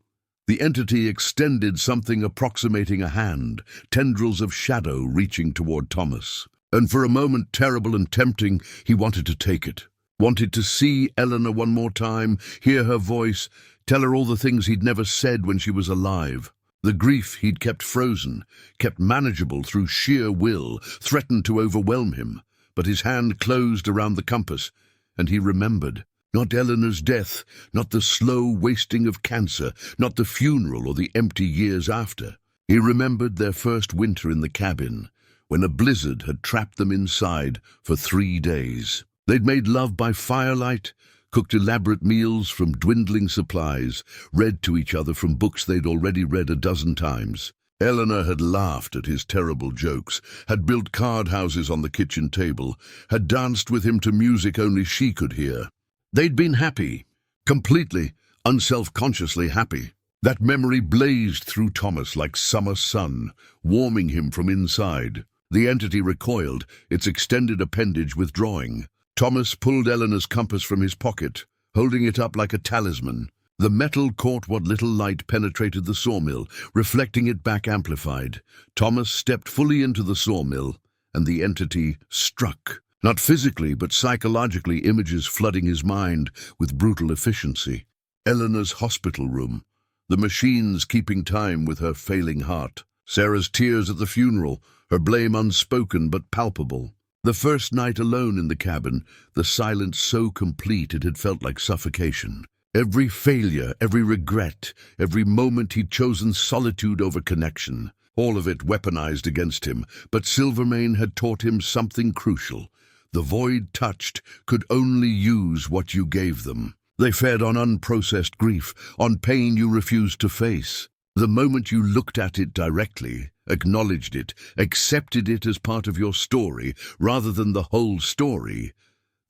[SPEAKER 1] The entity extended something approximating a hand, tendrils of shadow reaching toward Thomas. And for a moment, terrible and tempting, he wanted to take it. Wanted to see Eleanor one more time, hear her voice, tell her all the things he'd never said when she was alive. The grief he'd kept frozen, kept manageable through sheer will, threatened to overwhelm him. But his hand closed around the compass, and he remembered. Not Eleanor's death, not the slow wasting of cancer, not the funeral or the empty years after. He remembered their first winter in the cabin, when a blizzard had trapped them inside for 3 days. They'd made love by firelight, cooked elaborate meals from dwindling supplies, read to each other from books they'd already read a dozen times. Eleanor had laughed at his terrible jokes, had built card houses on the kitchen table, had danced with him to music only she could hear. They'd been happy, completely, unself-consciously happy. That memory blazed through Thomas like summer sun, warming him from inside. The entity recoiled, its extended appendage withdrawing. Thomas pulled Eleanor's compass from his pocket, holding it up like a talisman. The metal caught what little light penetrated the sawmill, reflecting it back amplified. Thomas stepped fully into the sawmill, and the entity struck. Not physically, but psychologically, images flooding his mind with brutal efficiency. Eleanor's hospital room, the machines keeping time with her failing heart. Sarah's tears at the funeral, her blame unspoken but palpable. The first night alone in the cabin, the silence so complete it had felt like suffocation. Every failure, every regret, every moment he'd chosen solitude over connection, all of it weaponized against him. But Silvermane had taught him something crucial. The void touched could only use what you gave them. They fed on unprocessed grief, on pain you refused to face. The moment you looked at it directly, acknowledged it, accepted it as part of your story, rather than the whole story,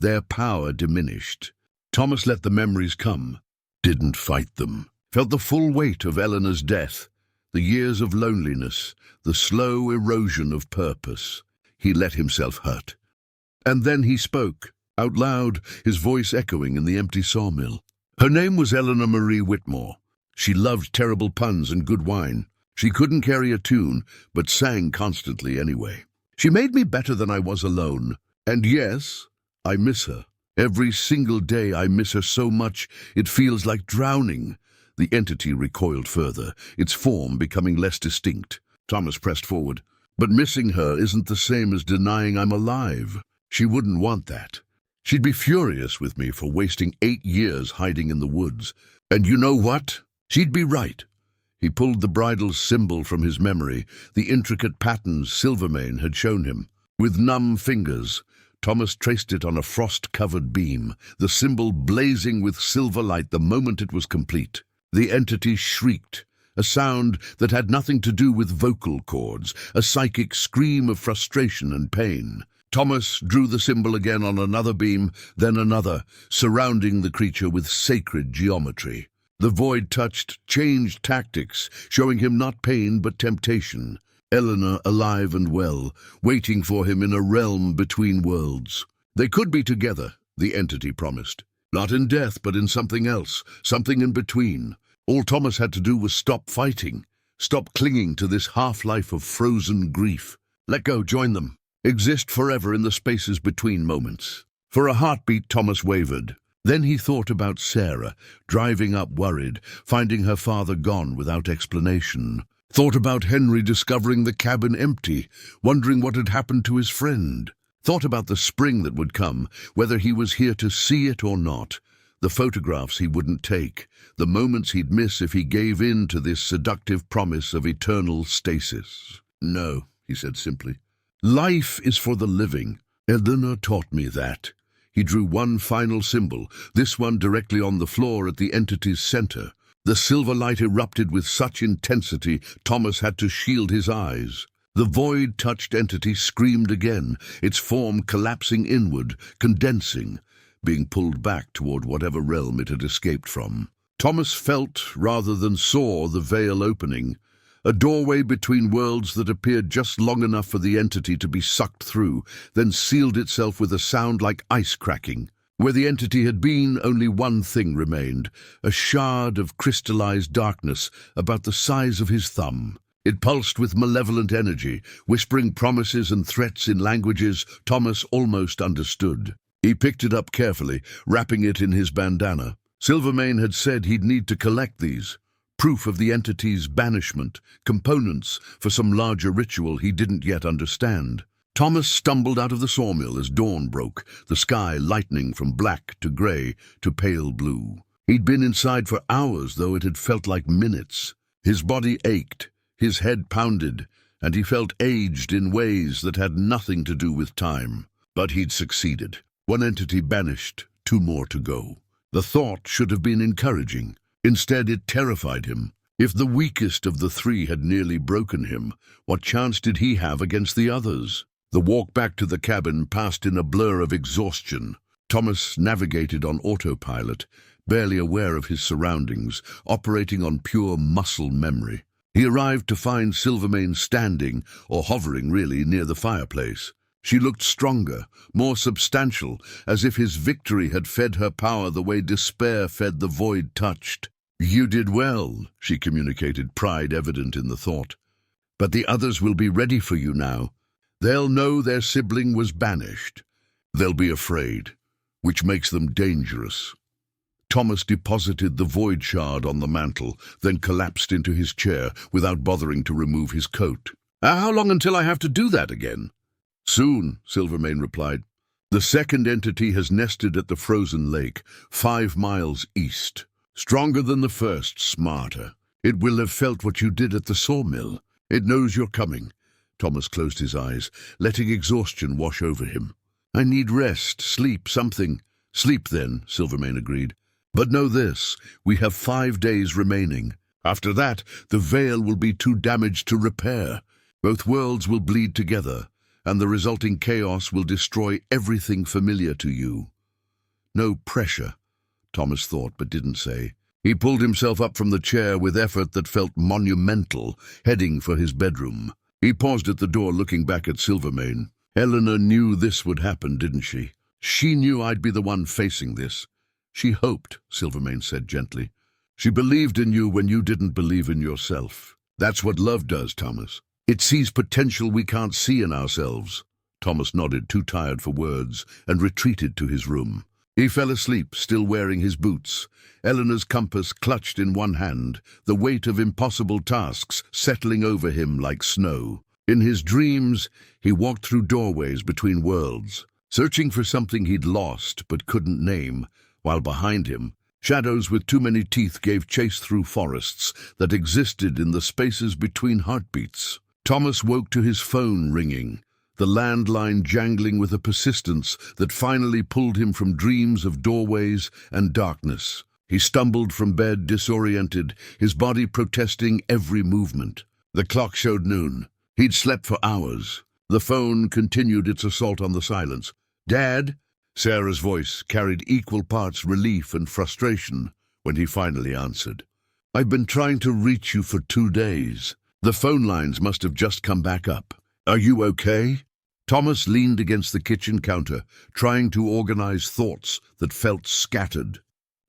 [SPEAKER 1] their power diminished. Thomas let the memories come, didn't fight them. Felt the full weight of Eleanor's death, the years of loneliness, the slow erosion of purpose. He let himself hurt. And then he spoke, out loud, his voice echoing in the empty sawmill. Her name was Eleanor Marie Whitmore. She loved terrible puns and good wine. She couldn't carry a tune, but sang constantly anyway. She made me better than I was alone. And yes, I miss her. Every single day I miss her so much, it feels like drowning. The entity recoiled further, its form becoming less distinct. Thomas pressed forward. But missing her isn't the same as denying I'm alive. She wouldn't want that. She'd be furious with me for wasting 8 years hiding in the woods. And you know what? She'd be right. He pulled the bridle's symbol from his memory, the intricate patterns Silvermane had shown him. With numb fingers, Thomas traced it on a frost-covered beam, the symbol blazing with silver light the moment it was complete. The entity shrieked, a sound that had nothing to do with vocal cords, a psychic scream of frustration and pain. Thomas drew the symbol again on another beam, then another, surrounding the creature with sacred geometry. The void touched, changed tactics, showing him not pain but temptation. Eleanor alive and well, waiting for him in a realm between worlds. They could be together, the entity promised. Not in death, but in something else, something in between. All Thomas had to do was stop fighting, stop clinging to this half-life of frozen grief. Let go, join them. Exist forever in the spaces between moments. For a heartbeat, Thomas wavered. Then he thought about Sarah, driving up worried, finding her father gone without explanation. Thought about Henry discovering the cabin empty, wondering what had happened to his friend. Thought about the spring that would come, whether he was here to see it or not. The photographs he wouldn't take, the moments he'd miss if he gave in to this seductive promise of eternal stasis. No, he said simply. Life is for the living. Eleanor taught me that. He drew one final symbol, this one directly on the floor at the entity's center. The silver light erupted with such intensity, Thomas had to shield his eyes. The void-touched entity screamed again, its form collapsing inward, condensing, being pulled back toward whatever realm it had escaped from. Thomas felt, rather than saw, the veil opening, a doorway between worlds that appeared just long enough for the entity to be sucked through, then sealed itself with a sound like ice cracking. Where the entity had been, only one thing remained, a shard of crystallized darkness about the size of his thumb. It pulsed with malevolent energy, whispering promises and threats in languages Thomas almost understood. He picked it up carefully, wrapping it in his bandana. Silvermane had said he'd need to collect these. Proof of the entity's banishment, components for some larger ritual he didn't yet understand. Thomas stumbled out of the sawmill as dawn broke, the sky lightening from black to grey to pale blue. He'd been inside for hours, though it had felt like minutes. His body ached, his head pounded, and he felt aged in ways that had nothing to do with time. But he'd succeeded. One entity banished, 2 more to go. The thought should have been encouraging. Instead, it terrified him. If the weakest of the 3 had nearly broken him, what chance did he have against the others? The walk back to the cabin passed in a blur of exhaustion. Thomas navigated on autopilot, barely aware of his surroundings, operating on pure muscle memory. He arrived to find Silvermane standing, or hovering really, near the fireplace. She looked stronger, more substantial, as if his victory had fed her power the way despair fed the void touched. "You did well," she communicated, pride evident in the thought. "But the others will be ready for you now. They'll know their sibling was banished. They'll be afraid, which makes them dangerous." Thomas deposited the void shard on the mantel, then collapsed into his chair without bothering to remove his coat. "How long until I have to do that again?" "Soon," Silvermane replied. "The second entity has nested at the frozen lake, 5 miles east. Stronger than the first, smarter. It will have felt what you did at the sawmill. It knows you're coming." Thomas closed his eyes, letting exhaustion wash over him. "I need rest, sleep, something." "Sleep then," Silvermane agreed. "But know this, we have 5 days remaining. After that, the veil will be too damaged to repair. Both worlds will bleed together, and the resulting chaos will destroy everything familiar to you." No pressure, Thomas thought but didn't say. He pulled himself up from the chair with effort that felt monumental, heading for his bedroom. He paused at the door, looking back at Silvermane. "Eleanor knew this would happen, didn't she? She knew I'd be the one facing this." "She hoped," Silvermane said gently. "She believed in you when you didn't believe in yourself. That's what love does, Thomas. It sees potential we can't see in ourselves." Thomas nodded, too tired for words, and retreated to his room. He fell asleep, still wearing his boots, Eleanor's compass clutched in one hand, the weight of impossible tasks settling over him like snow. In his dreams, he walked through doorways between worlds, searching for something he'd lost but couldn't name, while behind him, shadows with too many teeth gave chase through forests that existed in the spaces between heartbeats. Thomas woke to his phone ringing, the landline jangling with a persistence that finally pulled him from dreams of doorways and darkness. He stumbled from bed, disoriented, his body protesting every movement. The clock showed noon. He'd slept for hours. The phone continued its assault on the silence. "Dad?" Sarah's voice carried equal parts relief and frustration when he finally answered. "I've been trying to reach you for 2 days. The phone lines must have just come back up. Are you okay?" Thomas leaned against the kitchen counter, trying to organize thoughts that felt scattered.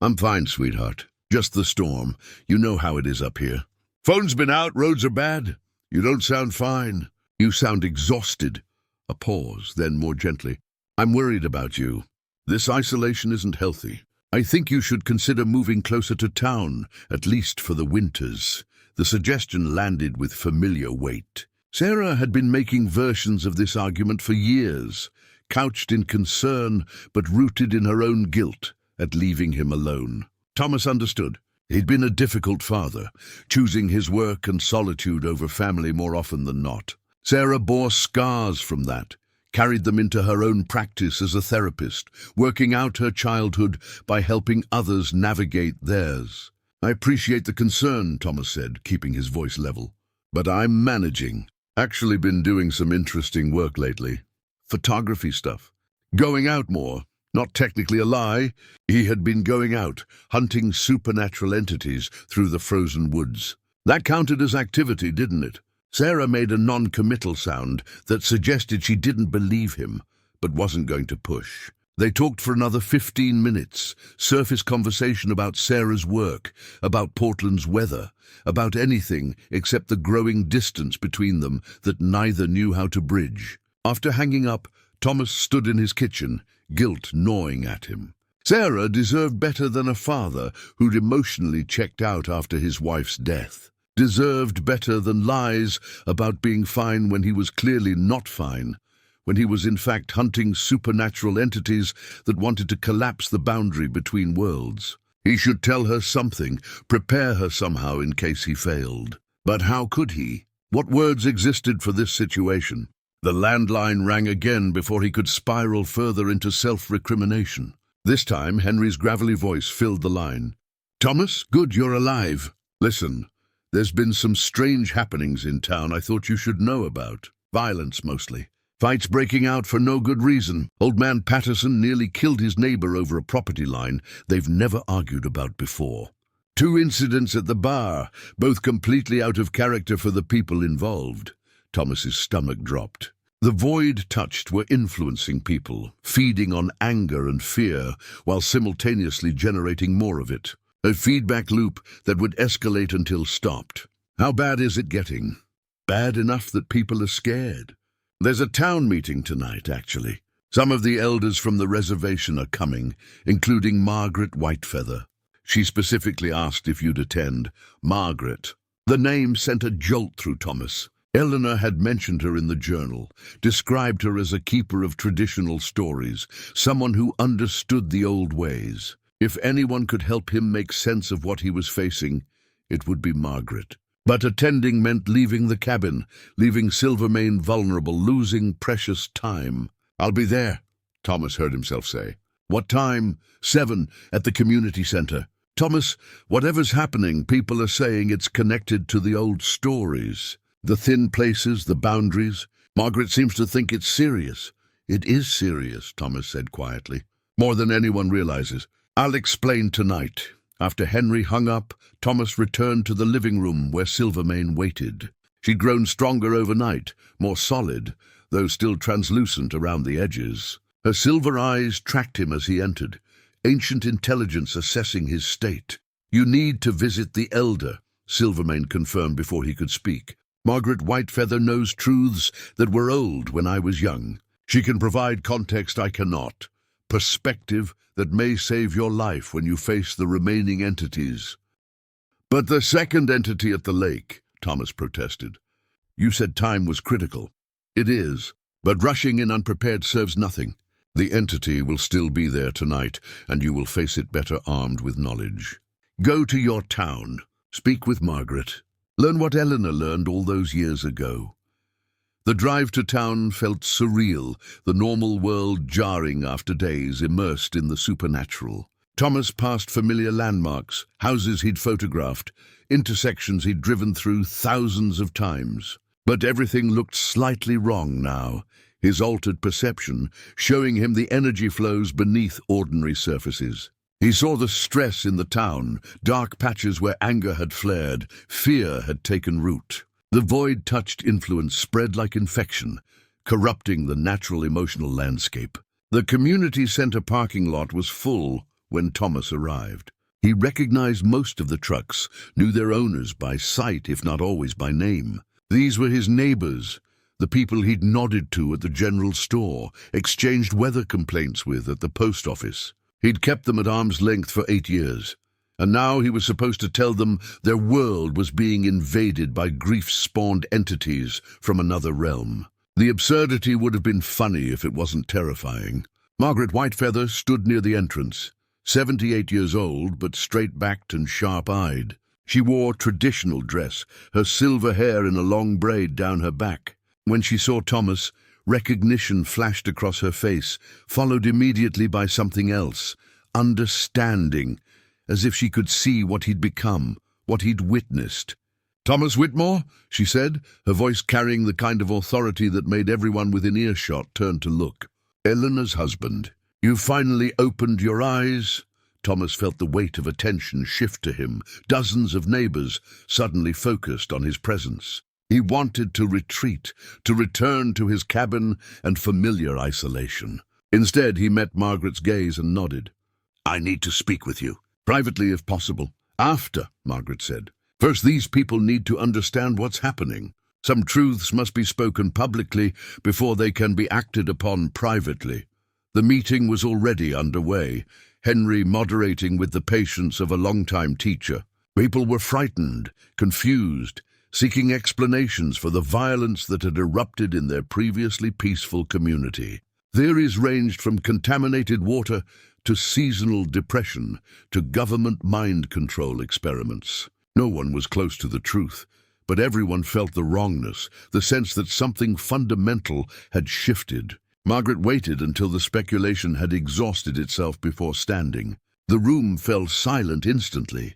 [SPEAKER 1] "I'm fine, sweetheart. Just the storm. You know how it is up here." "Phone's been out, roads are bad. You don't sound fine. You sound exhausted." A pause, then more gently. "I'm worried about you. This isolation isn't healthy. I think you should consider moving closer to town, at least for the winters." The suggestion landed with familiar weight. Sarah had been making versions of this argument for years, couched in concern but rooted in her own guilt at leaving him alone. Thomas understood. He'd been a difficult father, choosing his work and solitude over family more often than not. Sarah bore scars from that, carried them into her own practice as a therapist, working out her childhood by helping others navigate theirs. "I appreciate the concern," Thomas said, keeping his voice level. "But I'm managing. Actually been doing some interesting work lately. Photography stuff. Going out more. Not technically a lie. He had been going out, hunting supernatural entities through the frozen woods. That counted as activity, didn't it?" Sarah made a non-committal sound that suggested she didn't believe him, but wasn't going to push. They talked for another 15 minutes, surface conversation about Sarah's work, about Portland's weather, about anything except the growing distance between them that neither knew how to bridge. After hanging up, Thomas stood in his kitchen, guilt gnawing at him. Sarah deserved better than a father who'd emotionally checked out after his wife's death. Deserved better than lies about being fine when he was clearly not fine, when he was in fact hunting supernatural entities that wanted to collapse the boundary between worlds. He should tell her something, prepare her somehow in case he failed. But how could he? What words existed for this situation? The landline rang again before he could spiral further into self-recrimination. This time, Henry's gravelly voice filled the line. "Thomas, good you're alive. Listen, there's been some strange happenings in town I thought you should know about. Violence, mostly. Fights breaking out for no good reason. Old man Patterson nearly killed his neighbor over a property line they've never argued about before. 2 incidents at the bar, both completely out of character for the people involved." Thomas's stomach dropped. The void touched were influencing people, feeding on anger and fear, while simultaneously generating more of it. A feedback loop that would escalate until stopped. How bad is it getting? Bad enough that people are scared. There's a town meeting tonight, actually. Some of the elders from the reservation are coming, including Margaret Whitefeather. She specifically asked if you'd attend. Margaret. The name sent a jolt through Thomas. Eleanor had mentioned her in the journal, described her as a keeper of traditional stories, someone who understood the old ways. If anyone could help him make sense of what he was facing, it would be Margaret. But attending meant leaving the cabin, leaving Silvermane vulnerable, losing precious time. "I'll be there," Thomas heard himself say. "What time?" 7, at the community center. "Thomas, whatever's happening, people are saying it's connected to the old stories. The thin places, the boundaries. Margaret seems to think it's serious." "It is serious," Thomas said quietly. "More than anyone realizes. I'll explain tonight." After Henry hung up, Thomas returned to the living room where Silvermane waited. She'd grown stronger overnight, more solid, though still translucent around the edges. Her silver eyes tracked him as he entered, ancient intelligence assessing his state. "You need to visit the elder," Silvermane confirmed before he could speak. "Margaret Whitefeather knows truths that were old when I was young. She can provide context I cannot. Perspective that may save your life when you face the remaining entities." "But the second entity at the lake," Thomas protested. "You said time was critical." "It is, but rushing in unprepared serves nothing. The entity will still be there tonight, and you will face it better armed with knowledge. Go to your town. Speak with Margaret. Learn what Eleanor learned all those years ago." The drive to town felt surreal, the normal world jarring after days immersed in the supernatural. Thomas passed familiar landmarks, houses he'd photographed, intersections he'd driven through thousands of times. But everything looked slightly wrong now, his altered perception showing him the energy flows beneath ordinary surfaces. He saw the stress in the town, dark patches where anger had flared, fear had taken root. The void-touched influence spread like infection, corrupting the natural emotional landscape. The community center parking lot was full when Thomas arrived. He recognized most of the trucks, knew their owners by sight if not always by name. These were his neighbors, the people he'd nodded to at the general store, exchanged weather complaints with at the post office. He'd kept them at arm's length for 8 years. And now he was supposed to tell them their world was being invaded by grief-spawned entities from another realm. The absurdity would have been funny if it wasn't terrifying. Margaret Whitefeather stood near the entrance, 78 years old but straight-backed and sharp-eyed. She wore traditional dress, her silver hair in a long braid down her back. When she saw Thomas, recognition flashed across her face, followed immediately by something else, understanding, as if she could see what he'd become, what he'd witnessed. "Thomas Whitmore," she said, her voice carrying the kind of authority that made everyone within earshot turn to look. "Eleanor's husband. You finally opened your eyes?" Thomas felt the weight of attention shift to him, dozens of neighbors suddenly focused on his presence. He wanted to retreat, to return to his cabin and familiar isolation. Instead, he met Margaret's gaze and nodded. "I need to speak with you. Privately, if possible." "After," Margaret said. "First, these people need to understand what's happening. Some truths must be spoken publicly before they can be acted upon privately." The meeting was already underway, Henry moderating with the patience of a long-time teacher. People were frightened, confused, seeking explanations for the violence that had erupted in their previously peaceful community. Theories ranged from contaminated water to seasonal depression to government mind control experiments. No one was close to the truth, but everyone felt the wrongness, the sense that something fundamental had shifted. Margaret waited until the speculation had exhausted itself before standing. The room fell silent instantly,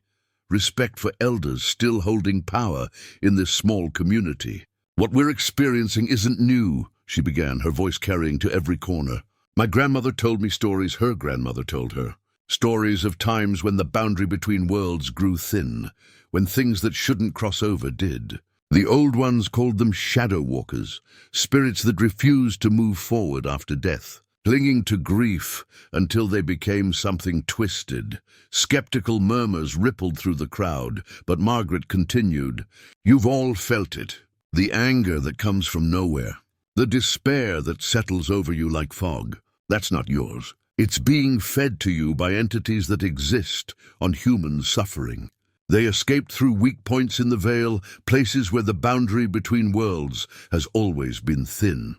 [SPEAKER 1] respect for elders still holding power in this small community. "What we're experiencing isn't new," she began, her voice carrying to every corner. "My grandmother told me stories her grandmother told her. Stories of times when the boundary between worlds grew thin, when things that shouldn't cross over did. The old ones called them shadow walkers, spirits that refused to move forward after death, clinging to grief until they became something twisted." Skeptical murmurs rippled through the crowd, but Margaret continued, "You've all felt it. The anger that comes from nowhere. The despair that settles over you like fog. That's not yours. It's being fed to you by entities that exist on human suffering. They escaped through weak points in the veil, places where the boundary between worlds has always been thin."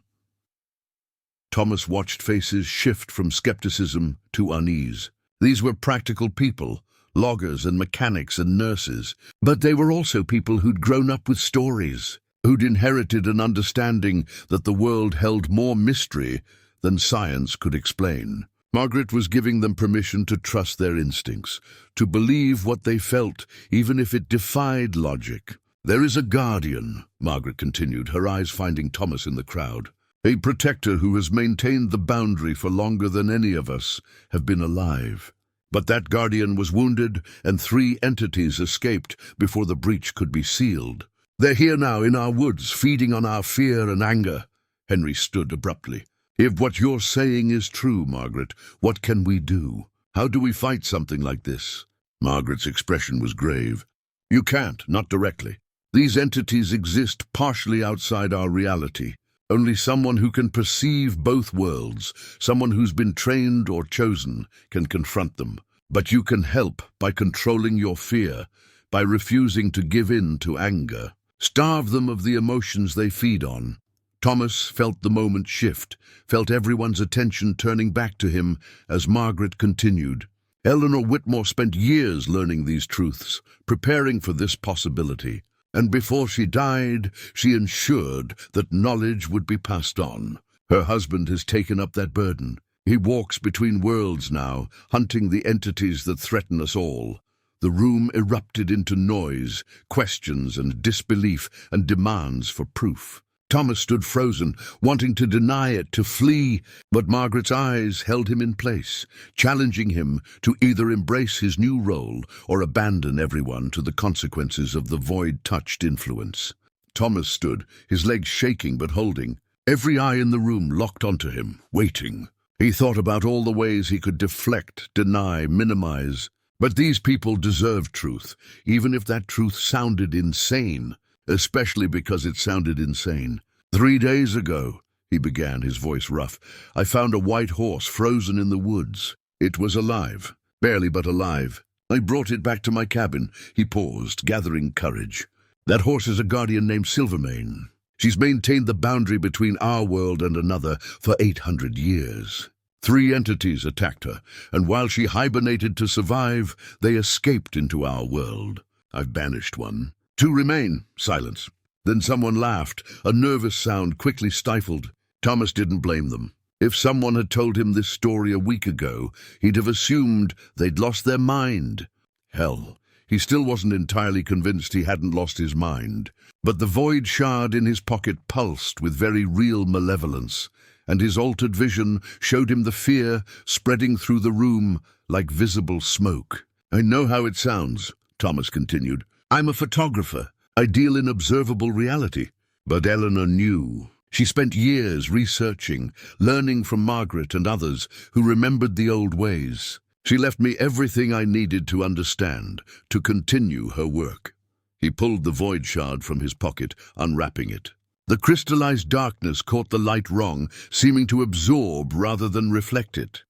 [SPEAKER 1] Thomas watched faces shift from skepticism to unease. These were practical people, loggers and mechanics and nurses, but they were also people who'd grown up with stories, who'd inherited an understanding that the world held more mystery than science could explain. Margaret was giving them permission to trust their instincts, to believe what they felt, even if it defied logic. "There is a guardian," Margaret continued, her eyes finding Thomas in the crowd. "A protector who has maintained the boundary for longer than any of us have been alive. But that guardian was wounded, and 3 entities escaped before the breach could be sealed. They're here now in our woods, feeding on our fear and anger." Henry stood abruptly. "If what you're saying is true, Margaret, what can we do? How do we fight something like this?" Margaret's expression was grave. "You can't, not directly. These entities exist partially outside our reality. Only someone who can perceive both worlds, someone who's been trained or chosen, can confront them. But you can help by controlling your fear, by refusing to give in to anger. Starve them of the emotions they feed on." Thomas felt the moment shift, felt everyone's attention turning back to him as Margaret continued. "Eleanor Whitmore spent years learning these truths, preparing for this possibility. And before she died, she ensured that knowledge would be passed on. Her husband has taken up that burden. He walks between worlds now, hunting the entities that threaten us all." The room erupted into noise, questions and disbelief, and demands for proof. Thomas stood frozen, wanting to deny it, to flee, but Margaret's eyes held him in place, challenging him to either embrace his new role or abandon everyone to the consequences of the void-touched influence. Thomas stood, his legs shaking but holding, every eye in the room locked onto him, waiting. He thought about all the ways he could deflect, deny, minimize. But these people deserved truth, even if that truth sounded insane. Especially because it sounded insane. 3 days ago, he began, his voice rough, I found a white horse frozen in the woods. It was alive, barely but alive. I brought it back to my cabin." He paused, gathering courage. "That horse is a guardian named Silvermane. She's maintained the boundary between our world and another for 800 years. 3 entities attacked her, and while she hibernated to survive, they escaped into our world. I've banished one. 2 remain." Silence. Then someone laughed, a nervous sound quickly stifled. Thomas didn't blame them. If someone had told him this story a week ago, he'd have assumed they'd lost their mind. Hell, he still wasn't entirely convinced he hadn't lost his mind. But the void shard in his pocket pulsed with very real malevolence, and his altered vision showed him the fear spreading through the room like visible smoke. "I know how it sounds," Thomas continued. "I'm a photographer. I deal in observable reality." But Eleanor knew. She spent years researching, learning from Margaret and others who remembered the old ways. She left me everything I needed to understand, to continue her work. He pulled the void shard from his pocket, unwrapping it. The crystallized darkness caught the light wrong, seeming to absorb rather than reflect it.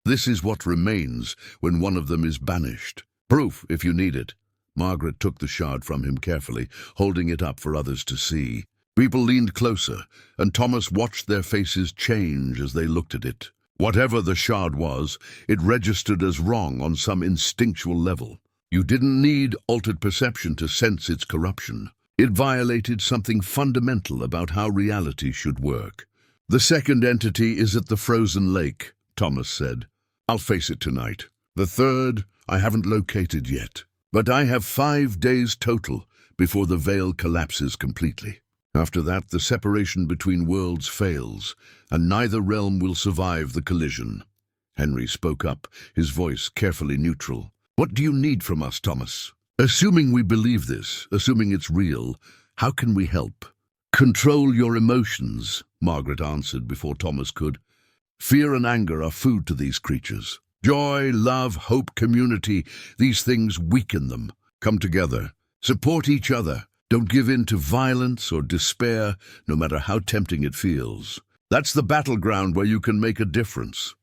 [SPEAKER 1] "This is what remains when one of them is banished. Proof, if you need it." Margaret took the shard from him carefully, holding it up for others to see. People leaned closer, and Thomas watched their faces change as they looked at it. Whatever the shard was, it registered as wrong on some instinctual level. You didn't need altered perception to sense its corruption. It violated something fundamental about how reality should work. "The second entity is at the frozen lake," Thomas said. "I'll face it tonight. The third, I haven't located yet. But I have 5 days total before the veil collapses completely. After that, the separation between worlds fails, and neither realm will survive the collision." Henry spoke up, his voice carefully neutral. "What do you need from us, Thomas? Assuming we believe this, assuming it's real, how can we help?" "Control your emotions," Margaret answered before Thomas could. "Fear and anger are food to these creatures. Joy, love, hope, community, these things weaken them. Come together. Support each other. Don't give in to violence or despair, no matter how tempting it feels. That's the battleground where you can make a difference."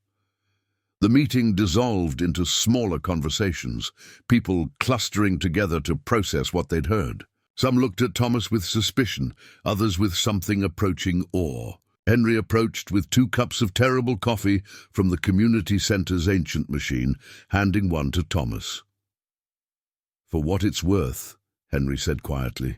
[SPEAKER 1] The meeting dissolved into smaller conversations, people clustering together to process what they'd heard. Some looked at Thomas with suspicion, others with something approaching awe. Henry approached with 2 cups of terrible coffee from the community center's ancient machine, handing one to Thomas. "For what it's worth," Henry said quietly,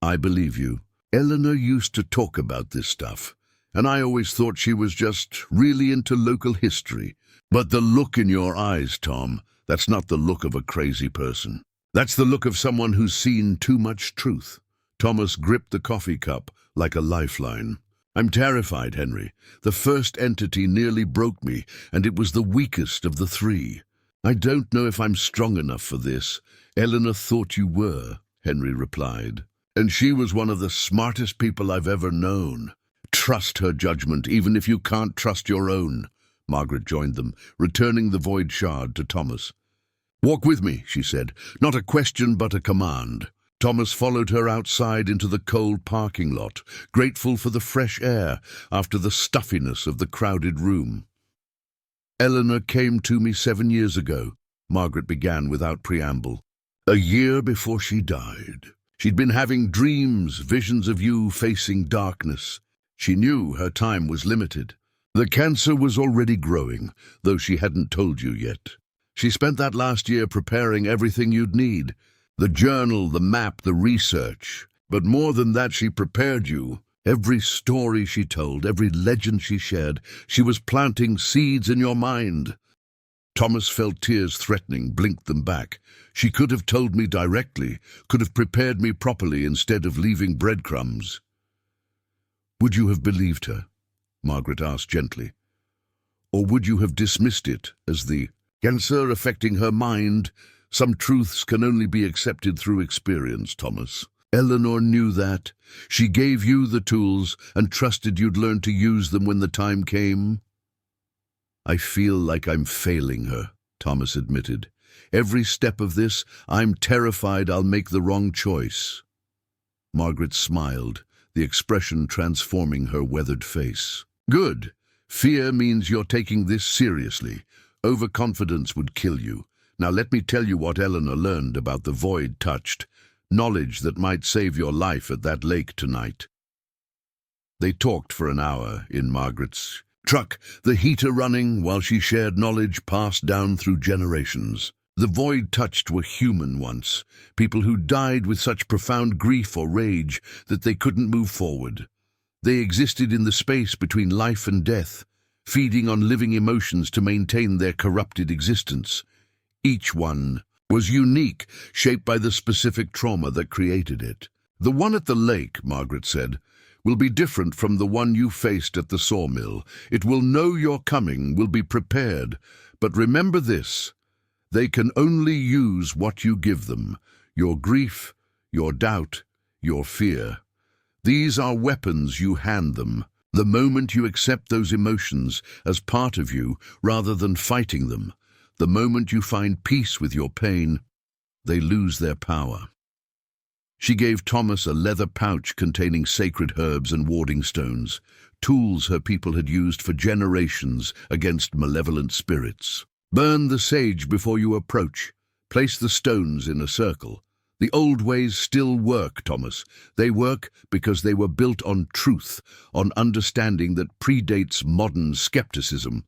[SPEAKER 1] "I believe you. Eleanor used to talk about this stuff, and I always thought she was just really into local history. But the look in your eyes, Tom, that's not the look of a crazy person. That's the look of someone who's seen too much truth." Thomas gripped the coffee cup like a lifeline. "I'm terrified, Henry. The first entity nearly broke me, and it was the weakest of the 3. I don't know if I'm strong enough for this." "Eleanor thought you were," Henry replied. "And she was one of the smartest people I've ever known. Trust her judgment, even if you can't trust your own." Margaret joined them, returning the void shard to Thomas. "Walk with me," she said. "Not a question, but a command." Thomas followed her outside into the cold parking lot, grateful for the fresh air after the stuffiness of the crowded room. "Eleanor came to me 7 years ago," Margaret began without preamble. "A year before she died. She'd been having dreams, visions of you facing darkness. She knew her time was limited. The cancer was already growing, though she hadn't told you yet. She spent that last year preparing everything you'd need. The journal, the map, the research. But more than that, she prepared you. Every story she told, every legend she shared, she was planting seeds in your mind." Thomas felt tears threatening, blinked them back. "She could have told me directly, could have prepared me properly instead of leaving breadcrumbs." "Would you have believed her?" Margaret asked gently. "Or would you have dismissed it as the cancer affecting her mind? Some truths can only be accepted through experience, Thomas. Eleanor knew that. She gave you the tools and trusted you'd learn to use them when the time came." "I feel like I'm failing her," Thomas admitted. "Every step of this, I'm terrified I'll make the wrong choice." Margaret smiled, the expression transforming her weathered face. "Good. Fear means you're taking this seriously. Overconfidence would kill you. Now let me tell you what Eleanor learned about the void touched. Knowledge that might save your life at that lake tonight." They talked for an hour in Margaret's truck, the heater running while she shared knowledge passed down through generations. The void touched were human once, people who died with such profound grief or rage that they couldn't move forward. They existed in the space between life and death, feeding on living emotions to maintain their corrupted existence. Each one was unique, shaped by the specific trauma that created it. "The one at the lake," Margaret said, "will be different from the one you faced at the sawmill. It will know you're coming, will be prepared. But remember this, they can only use what you give them, your grief, your doubt, your fear. These are weapons you hand them. The moment you accept those emotions as part of you rather than fighting them, the moment you find peace with your pain, they lose their power." She gave Thomas a leather pouch containing sacred herbs and warding stones, tools her people had used for generations against malevolent spirits. "Burn the sage before you approach. Place the stones in a circle. The old ways still work, Thomas. They work because they were built on truth, on understanding that predates modern skepticism.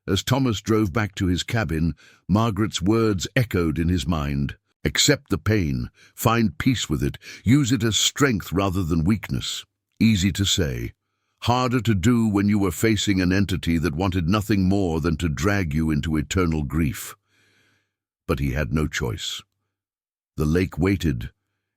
[SPEAKER 1] As Thomas drove back to his cabin, Margaret's words echoed in his mind. Accept the pain, find peace with it, use it as strength rather than weakness. Easy to say, harder to do when you were facing an entity that wanted nothing more than to drag you into eternal grief. But he had no choice. The lake waited,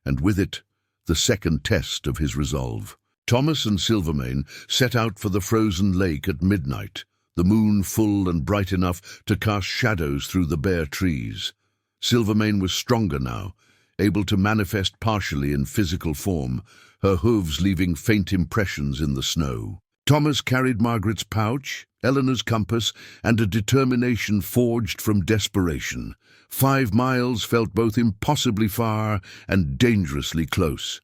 [SPEAKER 1] and with it, the second test of his resolve. Thomas and Silvermane set out for the frozen lake at midnight, the moon full and bright enough to cast shadows through the bare trees. Silvermane was stronger now, able to manifest partially in physical form, her hooves leaving faint impressions in the snow. Thomas carried Margaret's pouch, Eleanor's compass, and a determination forged from desperation. 5 miles felt both impossibly far and dangerously close.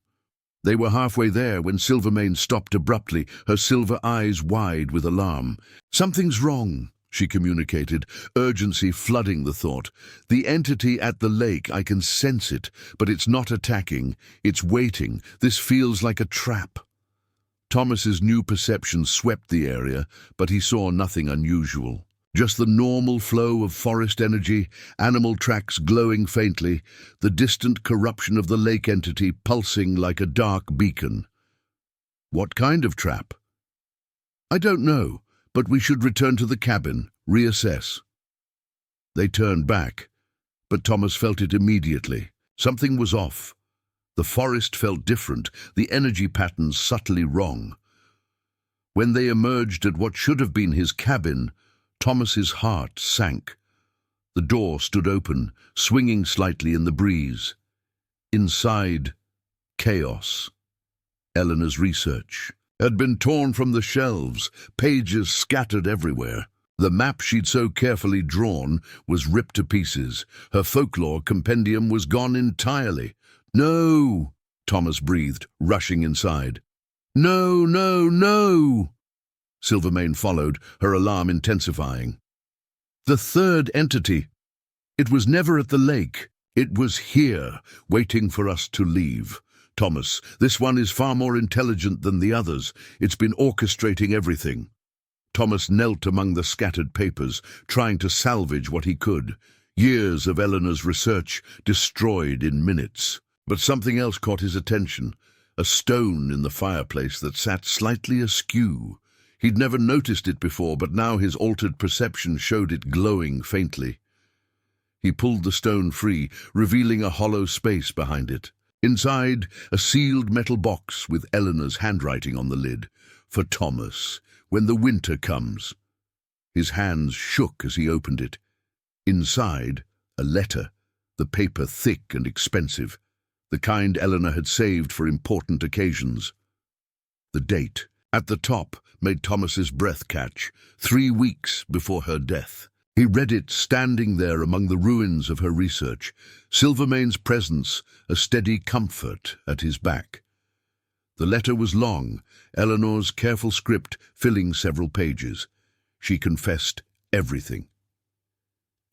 [SPEAKER 1] They were halfway there when Silvermane stopped abruptly, her silver eyes wide with alarm. "Something's wrong," she communicated, urgency flooding the thought. "The entity at the lake, I can sense it, but it's not attacking. It's waiting. This feels like a trap." Thomas's new perception swept the area, but he saw nothing unusual. Just the normal flow of forest energy, animal tracks glowing faintly, the distant corruption of the lake entity pulsing like a dark beacon. What kind of trap? "I don't know, but we should return to the cabin, reassess." They turned back, but Thomas felt it immediately. Something was off. The forest felt different, the energy patterns subtly wrong. When they emerged at what should have been his cabin, Thomas's heart sank. The door stood open, swinging slightly in the breeze. Inside, chaos. Eleanor's research had been torn from the shelves, pages scattered everywhere. The map she'd so carefully drawn was ripped to pieces. Her folklore compendium was gone entirely. "No!" Thomas breathed, rushing inside. "No, no, no!" Silvermane followed, her alarm intensifying. "The third entity. It was never at the lake. It was here, waiting for us to leave. Thomas, this one is far more intelligent than the others. It's been orchestrating everything." Thomas knelt among the scattered papers, trying to salvage what he could. Years of Eleanor's research destroyed in minutes. But something else caught his attention, a stone in the fireplace that sat slightly askew. He'd never noticed it before, but now his altered perception showed it glowing faintly. He pulled the stone free, revealing a hollow space behind it. Inside, a sealed metal box with Eleanor's handwriting on the lid. "For Thomas, when the winter comes." His hands shook as he opened it. Inside, a letter, the paper thick and expensive, the kind Eleanor had saved for important occasions. The date, at the top, made Thomas's breath catch, 3 weeks before her death. He read it standing there among the ruins of her research, Silvermane's presence a steady comfort at his back. The letter was long, Eleanor's careful script filling several pages. She confessed everything.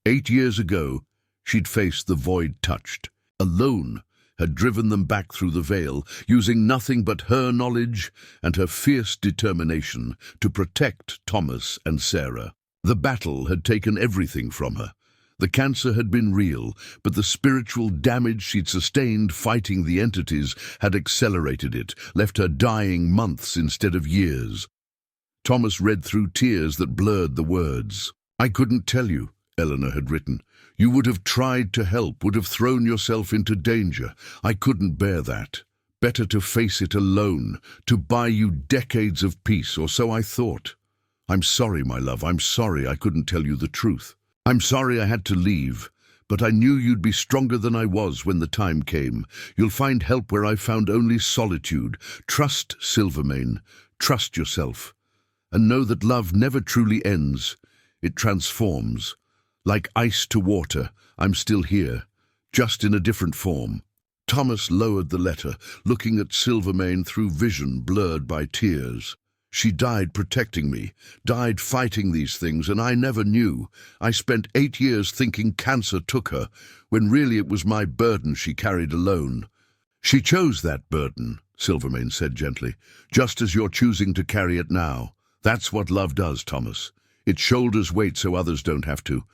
[SPEAKER 1] 8 years ago, she'd faced the void touched, alone, had driven them back through the veil, using nothing but her knowledge and her fierce determination to protect Thomas and Sarah. The battle had taken everything from her. The cancer had been real, but the spiritual damage she'd sustained fighting the entities had accelerated it, left her dying months instead of years. Thomas read through tears that blurred the words. "I couldn't tell you," Eleanor had written. "You would have tried to help, would have thrown yourself into danger. I couldn't bear that. Better to face it alone, to buy you decades of peace, or so I thought. I'm sorry, my love, I'm sorry I couldn't tell you the truth. I'm sorry I had to leave, but I knew you'd be stronger than I was when the time came. You'll find help where I found only solitude. Trust Silvermane, trust yourself, and know that love never truly ends. It transforms. Like ice to water, I'm still here, just in a different form." Thomas lowered the letter, looking at Silvermane through vision blurred by tears. She died protecting me, died fighting these things, and I never knew. I spent 8 years thinking cancer took her, when really it was my burden she carried alone. She chose that burden, Silvermane said gently, just as you're choosing to carry it now. That's what love does, Thomas. It shoulders weight so others don't have to.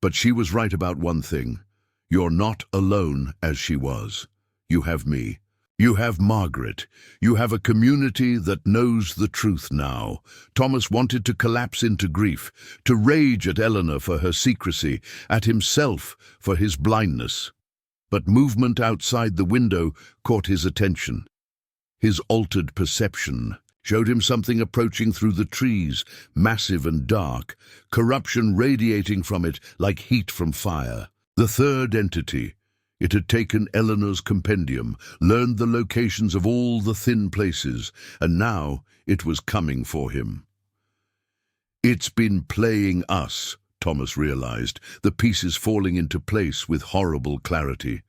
[SPEAKER 1] But she was right about one thing. You're not alone as she was. You have me. You have Margaret. You have a community that knows the truth now. Thomas wanted to collapse into grief, to rage at Eleanor for her secrecy, at himself for his blindness. But movement outside the window caught his attention. His altered perception showed him something approaching through the trees, massive and dark, corruption radiating from it like heat from fire. The third entity. It had taken Eleanor's compendium, learned the locations of all the thin places, and now it was coming for him. It's been playing us, Thomas realized, the pieces falling into place with horrible clarity.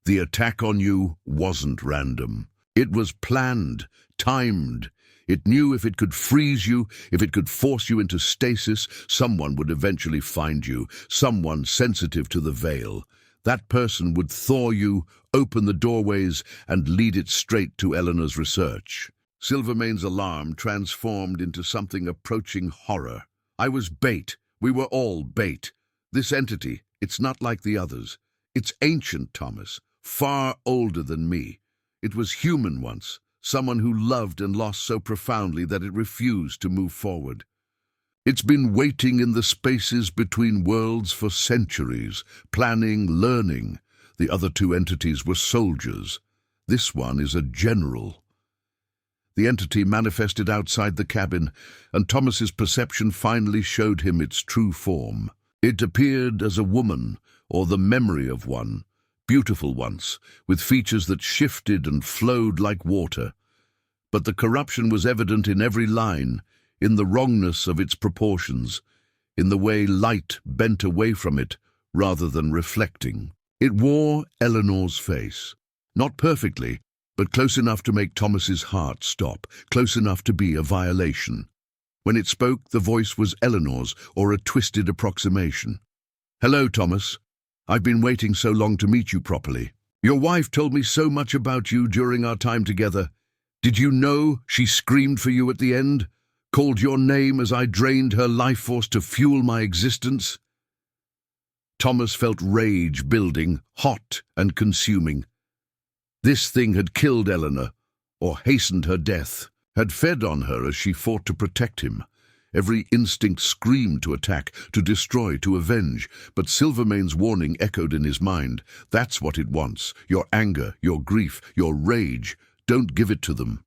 [SPEAKER 1] The attack on you wasn't random. It was planned, timed. It knew if it could freeze you, if it could force you into stasis, someone would eventually find you, someone sensitive to the veil. That person would thaw you, open the doorways, and lead it straight to Eleanor's research. Silvermane's alarm transformed into something approaching horror. I was bait. We were all bait. This entity, it's not like the others. It's ancient, Thomas, far older than me. It was human once, someone who loved and lost so profoundly that it refused to move forward. It's been waiting in the spaces between worlds for centuries, planning, learning. The other two entities were soldiers. This one is a general. The entity manifested outside the cabin, and Thomas's perception finally showed him its true form. It appeared as a woman, or the memory of one, beautiful once, with features that shifted and flowed like water. But the corruption was evident in every line, in the wrongness of its proportions, in the way light bent away from it rather than reflecting. It wore Eleanor's face, not perfectly, but close enough to make Thomas's heart stop, close enough to be a violation. When it spoke, the voice was Eleanor's, or a twisted approximation. "Hello, Thomas. I've been waiting so long to meet you properly. Your wife told me so much about you during our time together. Did you know she screamed for you at the end? Called your name as I drained her life force to fuel my existence?" Thomas felt rage building, hot and consuming. This thing had killed Eleanor, or hastened her death, had fed on her as she fought to protect him. Every instinct screamed to attack, to destroy, to avenge, but Silvermane's warning echoed in his mind. That's what it wants. Your anger, your grief, your rage. Don't give it to them.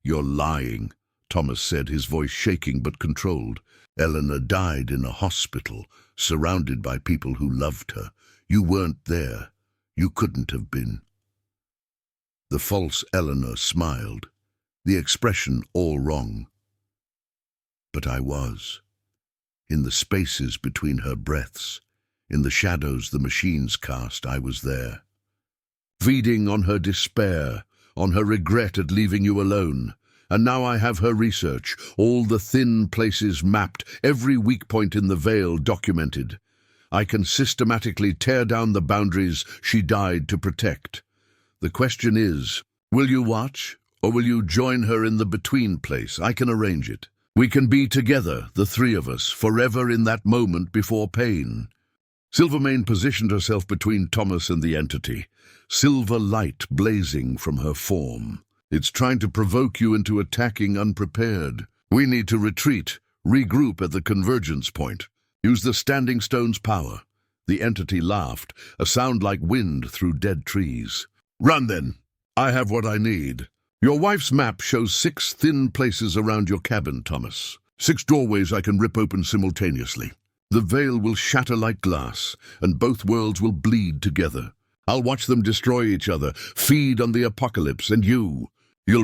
[SPEAKER 1] "You're lying," Thomas said, his voice shaking but controlled. "Eleanor died in a hospital, surrounded by people who loved her. You weren't there. You couldn't have been." The false Eleanor smiled, the expression all wrong. But I was. In the spaces between her breaths, in the shadows the machines cast, I was there. Feeding on her despair, on her regret at leaving you alone. And now I have her research, all the thin places mapped, every weak point in the veil documented. I can systematically tear down the boundaries she died to protect. The question is, will you watch, or will you join her in the between place? I can arrange it. We can be together, the three of us, forever in that moment before pain. Silvermane positioned herself between Thomas and the entity, silver light blazing from her form. It's trying to provoke you into attacking unprepared. We need to retreat, regroup at the convergence point. Use the Standing Stone's power. The entity laughed, a sound like wind through dead trees. "Run then. I have what I need. Your wife's map shows 6 thin places around your cabin, Thomas. 6 doorways I can rip open simultaneously. The veil will shatter like glass, and both worlds will bleed together. I'll watch them destroy each other, feed on the apocalypse, and you'll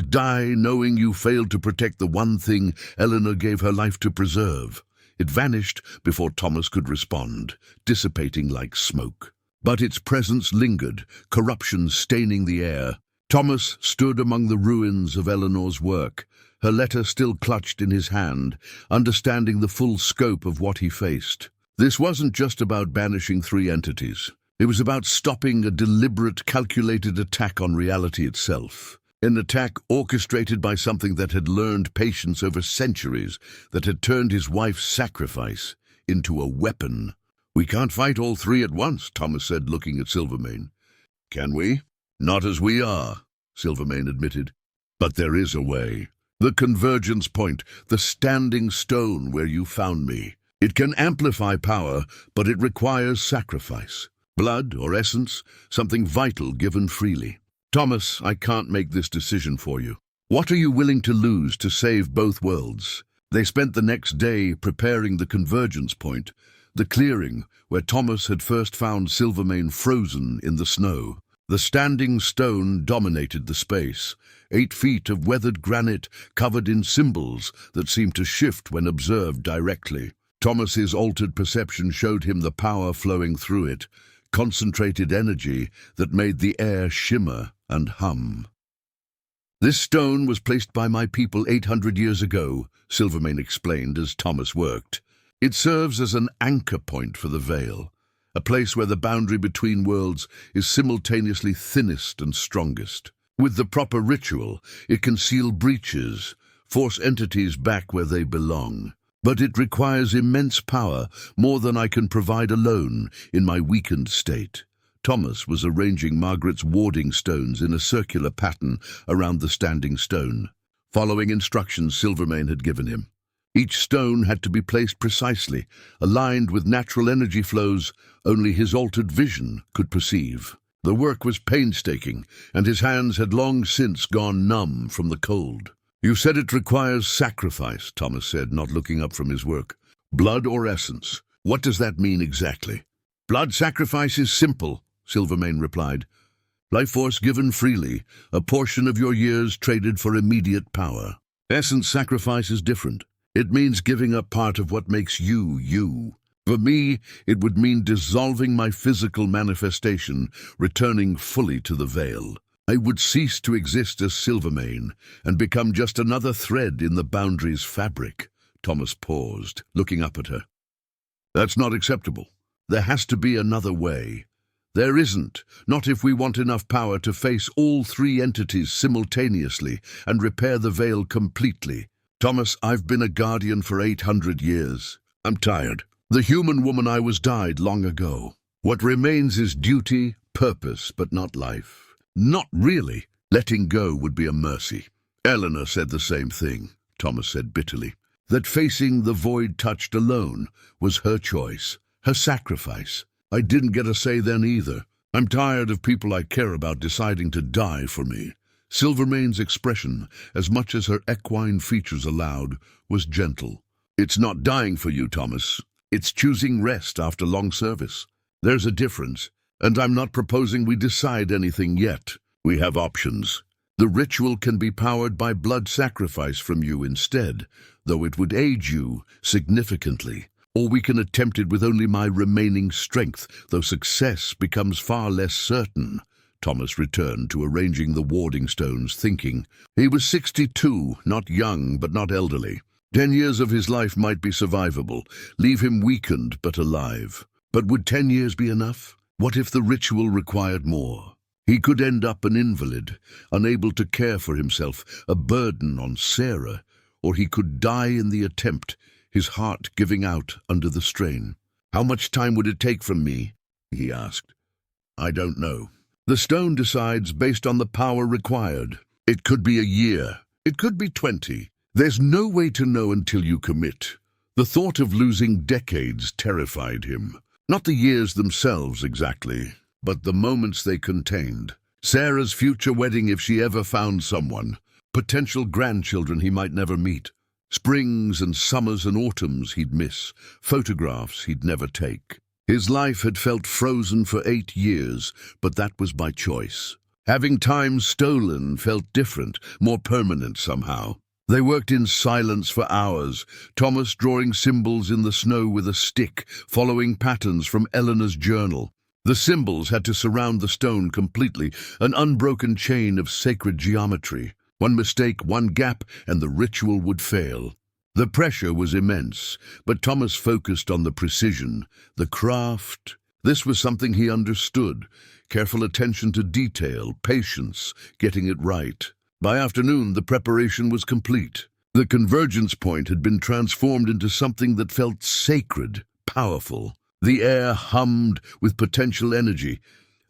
[SPEAKER 1] die knowing you failed to protect the one thing Eleanor gave her life to preserve." It vanished before Thomas could respond, dissipating like smoke. But its presence lingered, corruption staining the air. Thomas stood among the ruins of Eleanor's work, her letter still clutched in his hand, understanding the full scope of what he faced. This wasn't just about banishing three entities. It was about stopping a deliberate, calculated attack on reality itself. An attack orchestrated by something that had learned patience over centuries, that had turned his wife's sacrifice into a weapon. "We can't fight all three at once," Thomas said, looking at Silvermane. "Can we?" "Not as we are," Silvermane admitted. "But there is a way. The convergence point, the standing stone where you found me. It can amplify power, but it requires sacrifice. Blood or essence, something vital given freely. Thomas, I can't make this decision for you. What are you willing to lose to save both worlds?" They spent the next day preparing the convergence point, the clearing where Thomas had first found Silvermane frozen in the snow. The standing stone dominated the space, 8 feet of weathered granite covered in symbols that seemed to shift when observed directly. Thomas's altered perception showed him the power flowing through it, concentrated energy that made the air shimmer and hum. "This stone was placed by my people 800 years ago," Silvermane explained as Thomas worked. "It serves as an anchor point for the veil, a place where the boundary between worlds is simultaneously thinnest and strongest. With the proper ritual, it can seal breaches, force entities back where they belong. But it requires immense power, more than I can provide alone in my weakened state." Thomas was arranging Margaret's warding stones in a circular pattern around the standing stone, following instructions Silvermane had given him. Each stone had to be placed precisely, aligned with natural energy flows only his altered vision could perceive. The work was painstaking, and his hands had long since gone numb from the cold. "You said it requires sacrifice," Thomas said, not looking up from his work. "Blood or essence? What does that mean exactly?" "Blood sacrifice is simple," Silvermane replied. "Life force given freely, a portion of your years traded for immediate power. Essence sacrifice is different. It means giving up part of what makes you, you. For me, it would mean dissolving my physical manifestation, returning fully to the veil. I would cease to exist as Silvermane and become just another thread in the boundary's fabric." Thomas paused, looking up at her. "That's not acceptable. There has to be another way." "There isn't, not if we want enough power to face all three entities simultaneously and repair the veil completely. Thomas, I've been a guardian for 800 years. I'm tired. The human woman I was died long ago. What remains is duty, purpose, but not life. Not really. Letting go would be a mercy." "Eleanor said the same thing," Thomas said bitterly. "That facing the void touched alone was her choice, her sacrifice. I didn't get a say then either. I'm tired of people I care about deciding to die for me." Silvermane's expression, as much as her equine features allowed, was gentle. "It's not dying for you, Thomas. It's choosing rest after long service. There's a difference, and I'm not proposing we decide anything yet. We have options. The ritual can be powered by blood sacrifice from you instead, though it would aid you significantly. Or we can attempt it with only my remaining strength, though success becomes far less certain." Thomas returned to arranging the warding stones, thinking. He was 62, not young but not elderly. 10 years of his life might be survivable, leave him weakened but alive. But would 10 years be enough? What if the ritual required more? He could end up an invalid, unable to care for himself, a burden on Sarah, or he could die in the attempt, his heart giving out under the strain. "How much time would it take from me?" he asked. "I don't know. The stone decides based on the power required. It could be a year. It could be 20. There's no way to know until you commit." The thought of losing decades terrified him. Not the years themselves exactly, but the moments they contained. Sarah's future wedding if she ever found someone. Potential grandchildren he might never meet. Springs and summers and autumns he'd miss. Photographs he'd never take. His life had felt frozen for 8 years, but that was by choice. Having time stolen felt different, more permanent somehow. They worked in silence for hours, Thomas drawing symbols in the snow with a stick, following patterns from Eleanor's journal. The symbols had to surround the stone completely, an unbroken chain of sacred geometry. One mistake, one gap, and the ritual would fail. The pressure was immense, but Thomas focused on the precision, the craft. This was something he understood. Careful attention to detail, patience, getting it right. By afternoon, the preparation was complete. The convergence point had been transformed into something that felt sacred, powerful. The air hummed with potential energy,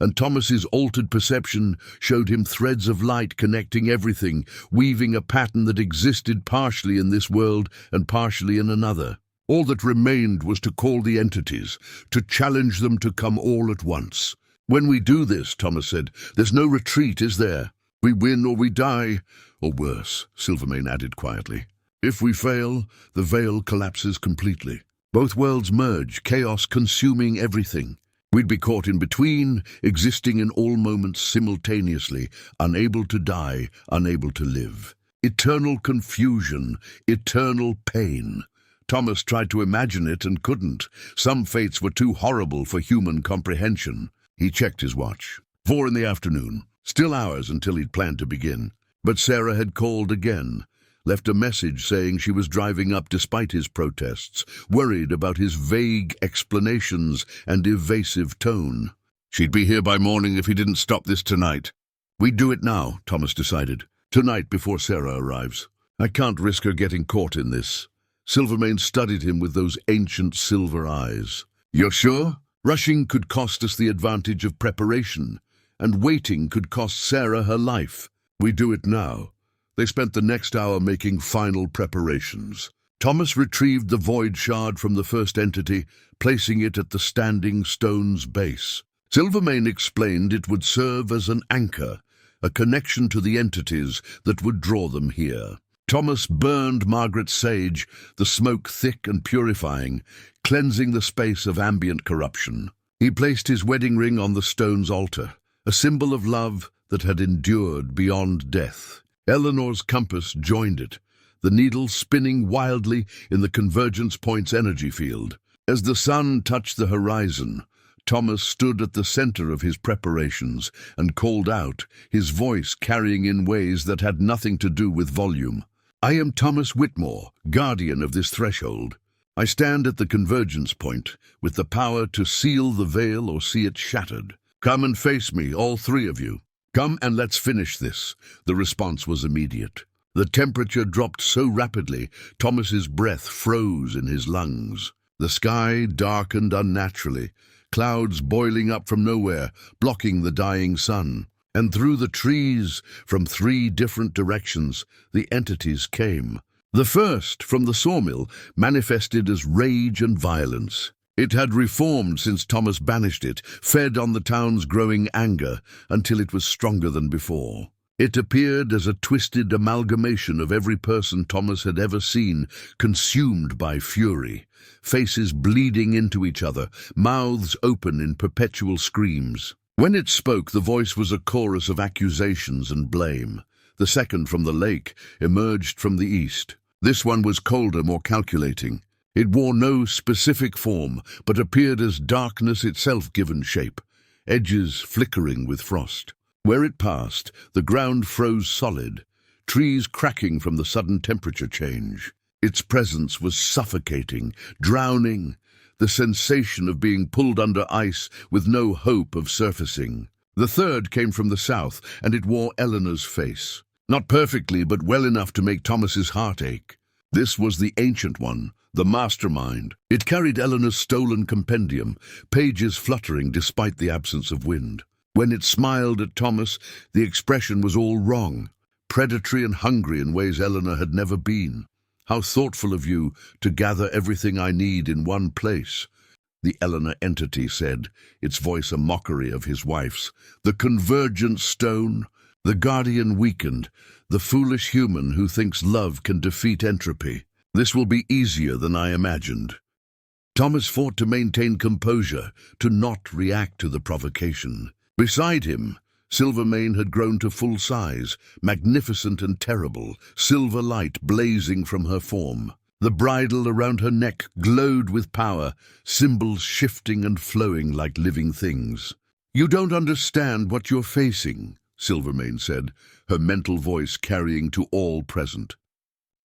[SPEAKER 1] and Thomas's altered perception showed him threads of light connecting everything, weaving a pattern that existed partially in this world and partially in another. All that remained was to call the entities, to challenge them to come all at once. "When we do this," Thomas said, "there's no retreat, is there? We win or we die, or worse," Silvermane added quietly. "If we fail, the veil collapses completely. Both worlds merge, chaos consuming everything. We'd be caught in between, existing in all moments simultaneously, unable to die, unable to live. Eternal confusion, eternal pain." Thomas tried to imagine it and couldn't. Some fates were too horrible for human comprehension. He checked his watch. 4 in the afternoon. Still hours until he'd planned to begin. But Sarah had called again, left a message saying she was driving up despite his protests, worried about his vague explanations and evasive tone. She'd be here by morning if he didn't stop this tonight. "We'd do it now," Thomas decided. "Tonight before Sarah arrives. I can't risk her getting caught in this." Silvermane studied him with those ancient silver eyes. "You're sure? Rushing could cost us the advantage of preparation, and waiting could cost Sarah her life. We do it now." They spent the next hour making final preparations. Thomas retrieved the void shard from the first entity, placing it at the standing stone's base. Silvermane explained it would serve as an anchor, a connection to the entities that would draw them here. Thomas burned Margaret's sage, the smoke thick and purifying, cleansing the space of ambient corruption. He placed his wedding ring on the stone's altar, a symbol of love that had endured beyond death. Eleanor's compass joined it, the needle spinning wildly in the convergence point's energy field. As the sun touched the horizon, Thomas stood at the center of his preparations and called out, his voice carrying in ways that had nothing to do with volume. "I am Thomas Whitmore, guardian of this threshold. I stand at the convergence point, with the power to seal the veil or see it shattered. Come and face me, all 3 of you. Come and let's finish this." The response was immediate. The temperature dropped so rapidly, Thomas's breath froze in his lungs. The sky darkened unnaturally, clouds boiling up from nowhere, blocking the dying sun. And through the trees, from 3 different directions, the entities came. The first, from the sawmill, manifested as rage and violence. It had reformed since Thomas banished it, fed on the town's growing anger, until it was stronger than before. It appeared as a twisted amalgamation of every person Thomas had ever seen, consumed by fury. Faces bleeding into each other, mouths open in perpetual screams. When it spoke, the voice was a chorus of accusations and blame. The second, from the lake, emerged from the east. This one was colder, more calculating. It wore no specific form, but appeared as darkness itself given shape, edges flickering with frost. Where it passed, the ground froze solid, trees cracking from the sudden temperature change. Its presence was suffocating, drowning, the sensation of being pulled under ice with no hope of surfacing. The third came from the south, and it wore Eleanor's face. Not perfectly, but well enough to make Thomas's heart ache. This was the ancient one, the mastermind. It carried Eleanor's stolen compendium, pages fluttering despite the absence of wind. When it smiled at Thomas, the expression was all wrong, predatory and hungry in ways Eleanor had never been. "How thoughtful of you to gather everything I need in one place," the Eleanor entity said, its voice a mockery of his wife's. "The convergent stone, the guardian weakened, the foolish human who thinks love can defeat entropy. This will be easier than I imagined." Thomas fought to maintain composure, to not react to the provocation. Beside him, Silvermane had grown to full size, magnificent and terrible, silver light blazing from her form. The bridle around her neck glowed with power, symbols shifting and flowing like living things. "You don't understand what you're facing," Silvermane said, her mental voice carrying to all present.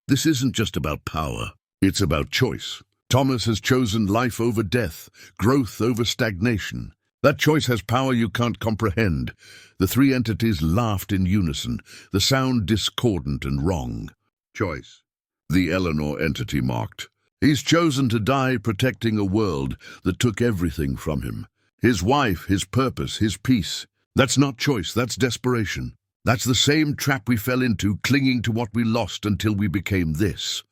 [SPEAKER 1] "This isn't just about power, it's about choice. Thomas has chosen life over death, growth over stagnation. That choice has power you can't comprehend." The three entities laughed in unison, the sound discordant and wrong. "Choice," the Eleanor entity mocked. "He's chosen to die protecting a world that took everything from him. His wife, his purpose, his peace. That's not choice, that's desperation. That's the same trap we fell into, clinging to what we lost until we became this."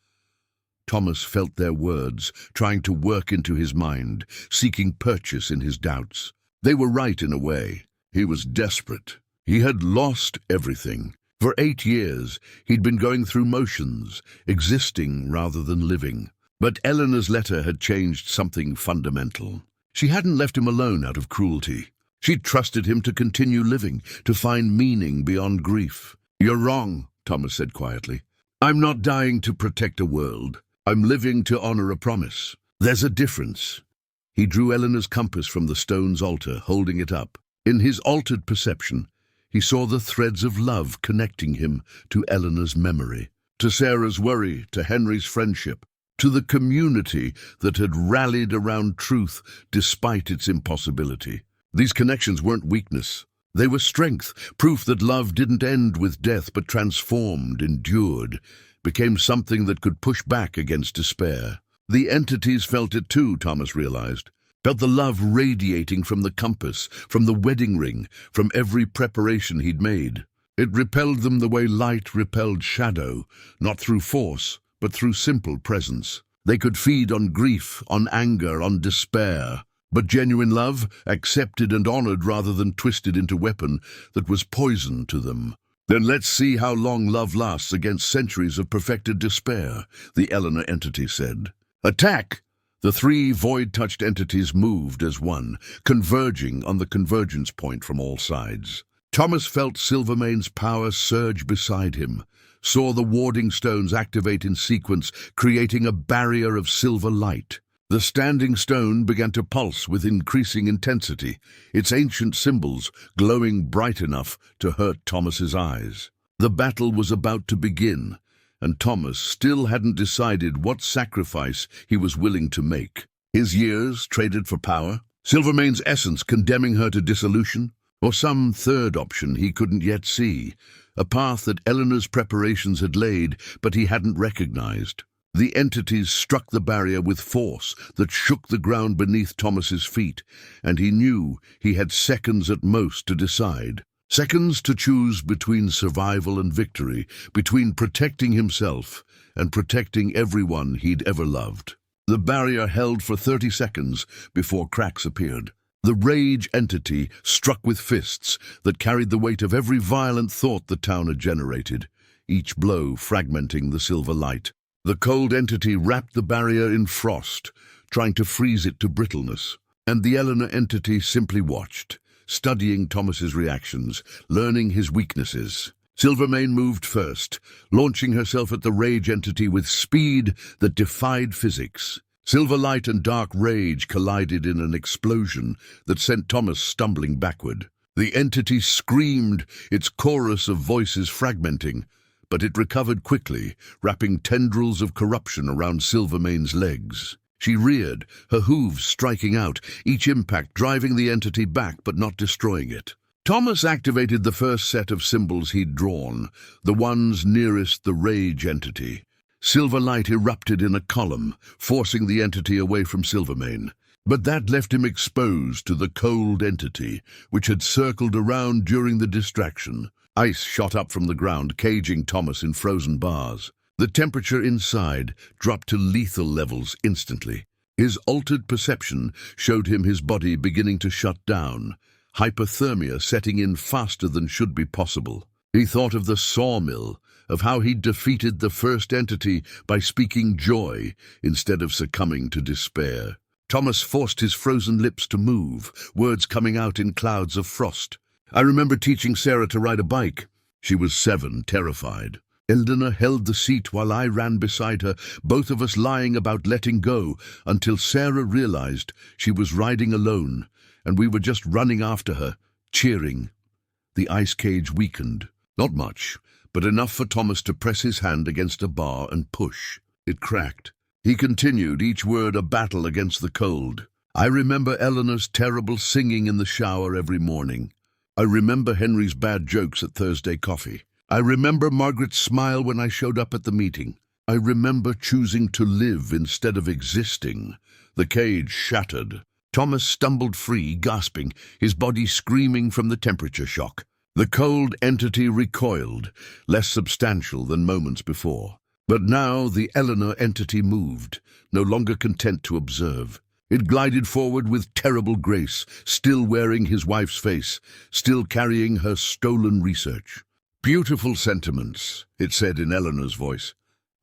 [SPEAKER 1] Thomas felt their words, trying to work into his mind, seeking purchase in his doubts. They were right in a way. He was desperate. He had lost everything. For 8 years, he'd been going through motions, existing rather than living. But Eleanor's letter had changed something fundamental. She hadn't left him alone out of cruelty. She'd trusted him to continue living, to find meaning beyond grief. "You're wrong," Thomas said quietly. "I'm not dying to protect a world. I'm living to honor a promise. There's a difference." He drew Eleanor's compass from the stone's altar, holding it up. In his altered perception, he saw the threads of love connecting him to Eleanor's memory, to Sarah's worry, to Henry's friendship, to the community that had rallied around truth despite its impossibility. These connections weren't weakness. They were strength, proof that love didn't end with death but transformed, endured, became something that could push back against despair. The entities felt it too, Thomas realized. Felt the love radiating from the compass, from the wedding ring, from every preparation he'd made. It repelled them the way light repelled shadow, not through force, but through simple presence. They could feed on grief, on anger, on despair. But genuine love, accepted and honored rather than twisted into weapon that was poison to them. "Then let's see how long love lasts against centuries of perfected despair," the Eleanor entity said. "Attack!" The three void-touched entities moved as one, converging on the convergence point from all sides. Thomas felt Silvermane's power surge beside him, saw the warding stones activate in sequence, creating a barrier of silver light. The standing stone began to pulse with increasing intensity, its ancient symbols glowing bright enough to hurt Thomas's eyes. The battle was about to begin, and Thomas still hadn't decided what sacrifice he was willing to make. His years traded for power? Silvermane's essence condemning her to dissolution? Or some third option he couldn't yet see, a path that Eleanor's preparations had laid but he hadn't recognized? The entities struck the barrier with force that shook the ground beneath Thomas's feet, and he knew he had seconds at most to decide. Seconds to choose between survival and victory, between protecting himself and protecting everyone he'd ever loved. The barrier held for 30 seconds before cracks appeared. The rage entity struck with fists that carried the weight of every violent thought the town had generated, each blow fragmenting the silver light. The cold entity wrapped the barrier in frost, trying to freeze it to brittleness, and the Eleanor entity simply watched, studying Thomas's reactions, learning his weaknesses. Silvermane moved first, launching herself at the rage entity with speed that defied physics. Silver light and dark rage collided in an explosion that sent Thomas stumbling backward. The entity screamed, its chorus of voices fragmenting, but it recovered quickly, wrapping tendrils of corruption around Silvermane's legs. She reared, her hooves striking out, each impact driving the entity back but not destroying it. Thomas activated the first set of symbols he'd drawn, the ones nearest the rage entity. Silver light erupted in a column, forcing the entity away from Silvermane. But that left him exposed to the cold entity, which had circled around during the distraction. Ice shot up from the ground, caging Thomas in frozen bars. The temperature inside dropped to lethal levels instantly. His altered perception showed him his body beginning to shut down, hypothermia setting in faster than should be possible. He thought of the sawmill, of how he'd defeated the first entity by speaking joy instead of succumbing to despair. Thomas forced his frozen lips to move, words coming out in clouds of frost. "I remember teaching Sarah to ride a bike." She was 7, terrified. Eleanor held the seat while I ran beside her, both of us lying about letting go, until Sarah realized she was riding alone, and we were just running after her, cheering. The ice cage weakened. Not much, but enough for Thomas to press his hand against a bar and push. It cracked. He continued, each word a battle against the cold. I remember Eleanor's terrible singing in the shower every morning. I remember Henry's bad jokes at Thursday coffee. I remember Margaret's smile when I showed up at the meeting. I remember choosing to live instead of existing. The cage shattered. Thomas stumbled free, gasping, his body screaming from the temperature shock. The cold entity recoiled, less substantial than moments before. But now the Eleanor entity moved, no longer content to observe. It glided forward with terrible grace, still wearing his wife's face, still carrying her stolen research. "Beautiful sentiments," it said in Eleanor's voice.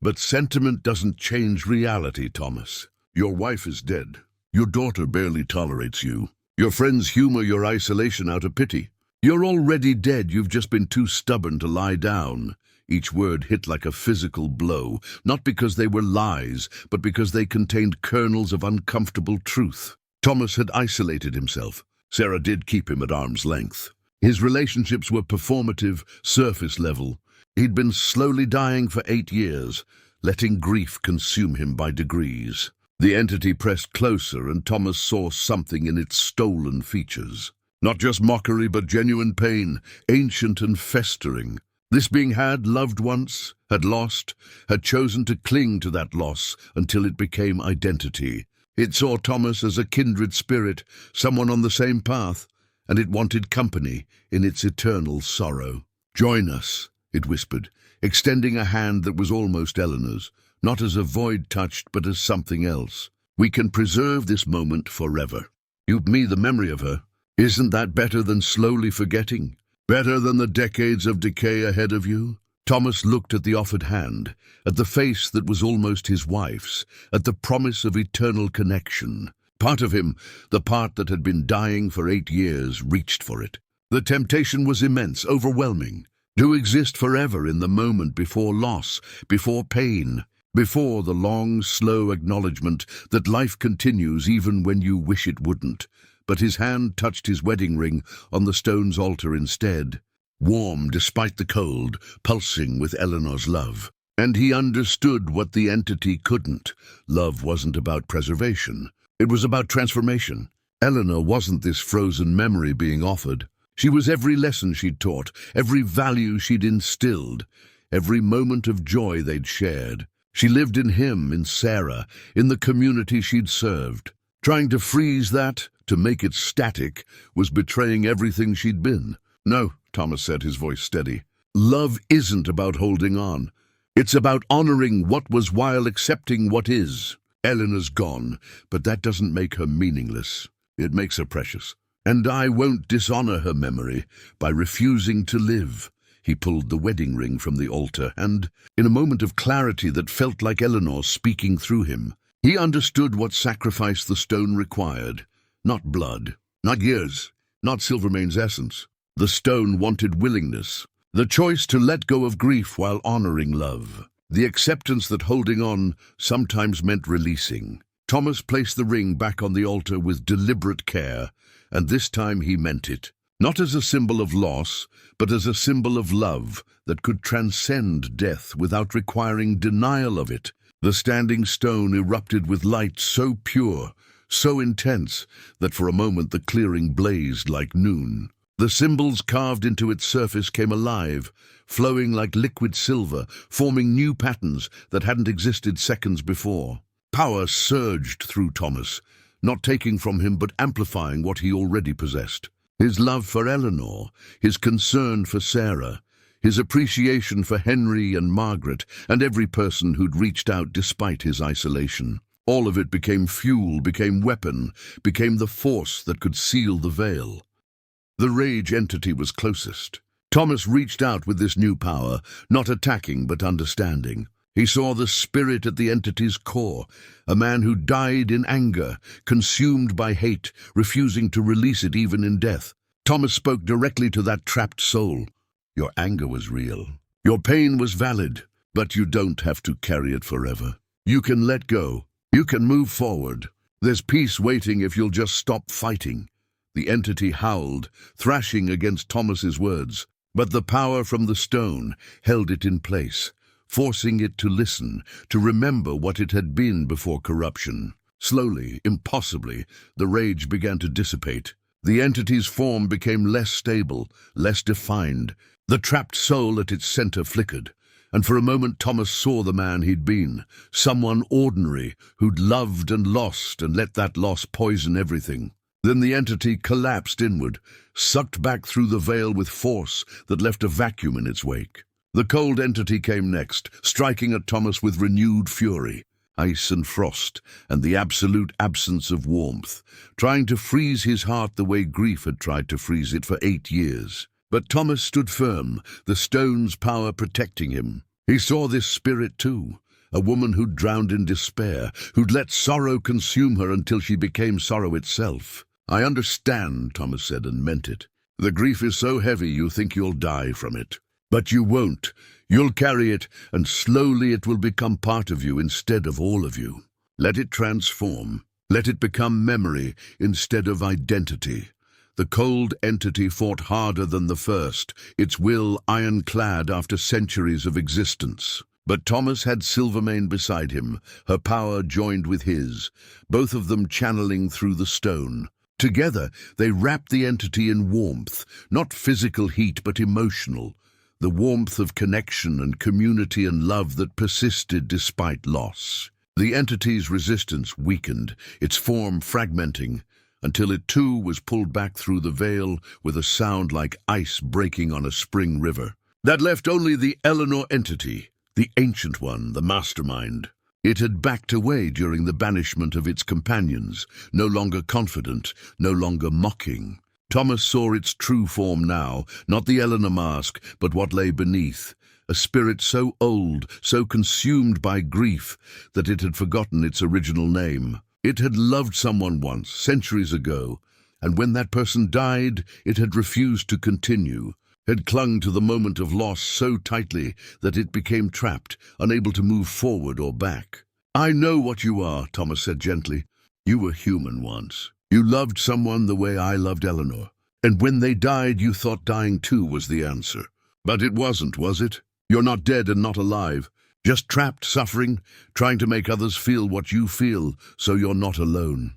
[SPEAKER 1] "But sentiment doesn't change reality, Thomas. Your wife is dead. Your daughter barely tolerates you. Your friends humor your isolation out of pity. You're already dead, you've just been too stubborn to lie down." Each word hit like a physical blow, not because they were lies, but because they contained kernels of uncomfortable truth. Thomas had isolated himself. Sarah did keep him at arm's length. His relationships were performative, surface level. He'd been slowly dying for 8 years, letting grief consume him by degrees. The entity pressed closer, and Thomas saw something in its stolen features. Not just mockery, but genuine pain, ancient and festering. This being had loved once, had lost, had chosen to cling to that loss until it became identity. It saw Thomas as a kindred spirit, someone on the same path, and it wanted company in its eternal sorrow. "Join us," it whispered, extending a hand that was almost Eleanor's, not as a void touched, but as something else. "We can preserve this moment forever. You've me the memory of her. Isn't that better than slowly forgetting? Better than the decades of decay ahead of you?" Thomas looked at the offered hand, at the face that was almost his wife's, at the promise of eternal connection. Part of him, the part that had been dying for 8 years, reached for it. The temptation was immense, overwhelming. To exist forever in the moment before loss, before pain, before the long, slow acknowledgement that life continues even when you wish it wouldn't. But his hand touched his wedding ring on the stone's altar instead, warm despite the cold, pulsing with Eleanor's love. And he understood what the entity couldn't. Love wasn't about preservation. It was about transformation. Eleanor wasn't this frozen memory being offered. She was every lesson she'd taught, every value she'd instilled, every moment of joy they'd shared. She lived in him, in Sarah, in the community she'd served. Trying to freeze that, to make it static, was betraying everything she'd been. "No," Thomas said, his voice steady. "Love isn't about holding on. It's about honoring what was while accepting what is. Eleanor's gone, but that doesn't make her meaningless. It makes her precious. And I won't dishonor her memory by refusing to live." He pulled the wedding ring from the altar, and, in a moment of clarity that felt like Eleanor speaking through him, he understood what sacrifice the stone required. Not blood, not years, not Silvermane's essence. The stone wanted willingness, the choice to let go of grief while honoring love, the acceptance that holding on sometimes meant releasing. Thomas placed the ring back on the altar with deliberate care, and this time he meant it. Not as a symbol of loss, but as a symbol of love that could transcend death without requiring denial of it. The standing stone erupted with light so pure, so intense, that for a moment the clearing blazed like noon. The symbols carved into its surface came alive, flowing like liquid silver, forming new patterns that hadn't existed seconds before. Power surged through Thomas, not taking from him but amplifying what he already possessed. His love for Eleanor, his concern for Sarah, his appreciation for Henry and Margaret, and every person who'd reached out despite his isolation. All of it became fuel, became weapon, became the force that could seal the veil. The rage entity was closest. Thomas reached out with this new power, not attacking but understanding. He saw the spirit at the entity's core, a man who died in anger, consumed by hate, refusing to release it even in death. Thomas spoke directly to that trapped soul. "Your anger was real. Your pain was valid, but you don't have to carry it forever. You can let go. You can move forward. There's peace waiting if you'll just stop fighting." The entity howled, thrashing against Thomas's words, but the power from the stone held it in place, forcing it to listen, to remember what it had been before corruption. Slowly, impossibly, the rage began to dissipate. The entity's form became less stable, less defined. The trapped soul at its center flickered, and for a moment Thomas saw the man he'd been, someone ordinary who'd loved and lost and let that loss poison everything. Then the entity collapsed inward, sucked back through the veil with force that left a vacuum in its wake. The cold entity came next, striking at Thomas with renewed fury. Ice and frost, and the absolute absence of warmth, trying to freeze his heart the way grief had tried to freeze it for 8 years. But Thomas stood firm, the stone's power protecting him. He saw this spirit too, a woman who'd drowned in despair, who'd let sorrow consume her until she became sorrow itself. "I understand," Thomas said, and meant it. "The grief is so heavy you think you'll die from it. But you won't. You'll carry it, and slowly it will become part of you instead of all of you. Let it transform. Let it become memory instead of identity." The cold entity fought harder than the first, its will ironclad after centuries of existence. But Thomas had Silvermane beside him, her power joined with his, both of them channeling through the stone. Together, they wrapped the entity in warmth, not physical heat but emotional, the warmth of connection and community and love that persisted despite loss. The entity's resistance weakened, its form fragmenting, until it too was pulled back through the veil with a sound like ice breaking on a spring river. That left only the Eleanor entity, the ancient one, the mastermind. It had backed away during the banishment of its companions, no longer confident, no longer mocking. Thomas saw its true form now, not the Eleanor mask, but what lay beneath, a spirit so old, so consumed by grief, that it had forgotten its original name. It had loved someone once, centuries ago, and when that person died, it had refused to continue, had clung to the moment of loss so tightly that it became trapped, unable to move forward or back. "I know what you are," Thomas said gently. "You were human once. You loved someone the way I loved Eleanor, and when they died you thought dying too was the answer. But it wasn't, was it? You're not dead and not alive. Just trapped, suffering, trying to make others feel what you feel, so you're not alone."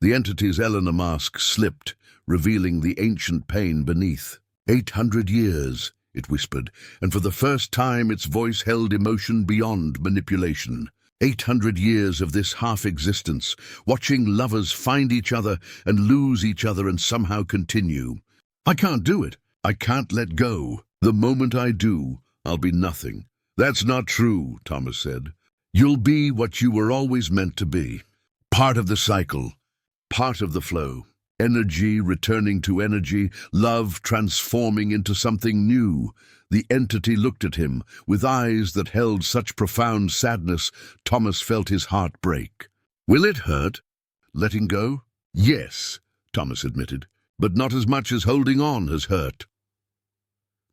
[SPEAKER 1] The entity's Eleanor mask slipped, revealing the ancient pain beneath. 800 years, it whispered, and for the first time its voice held emotion beyond manipulation. 800 years of this half-existence, watching lovers find each other and lose each other and somehow continue. "I can't do it. I can't let go. The moment I do, I'll be nothing." "That's not true," Thomas said. "You'll be what you were always meant to be. Part of the cycle, part of the flow. Energy returning to energy, love transforming into something new." The entity looked at him, with eyes that held such profound sadness, Thomas felt his heart break. "Will it hurt, letting go?" "Yes," Thomas admitted, "but not as much as holding on has hurt."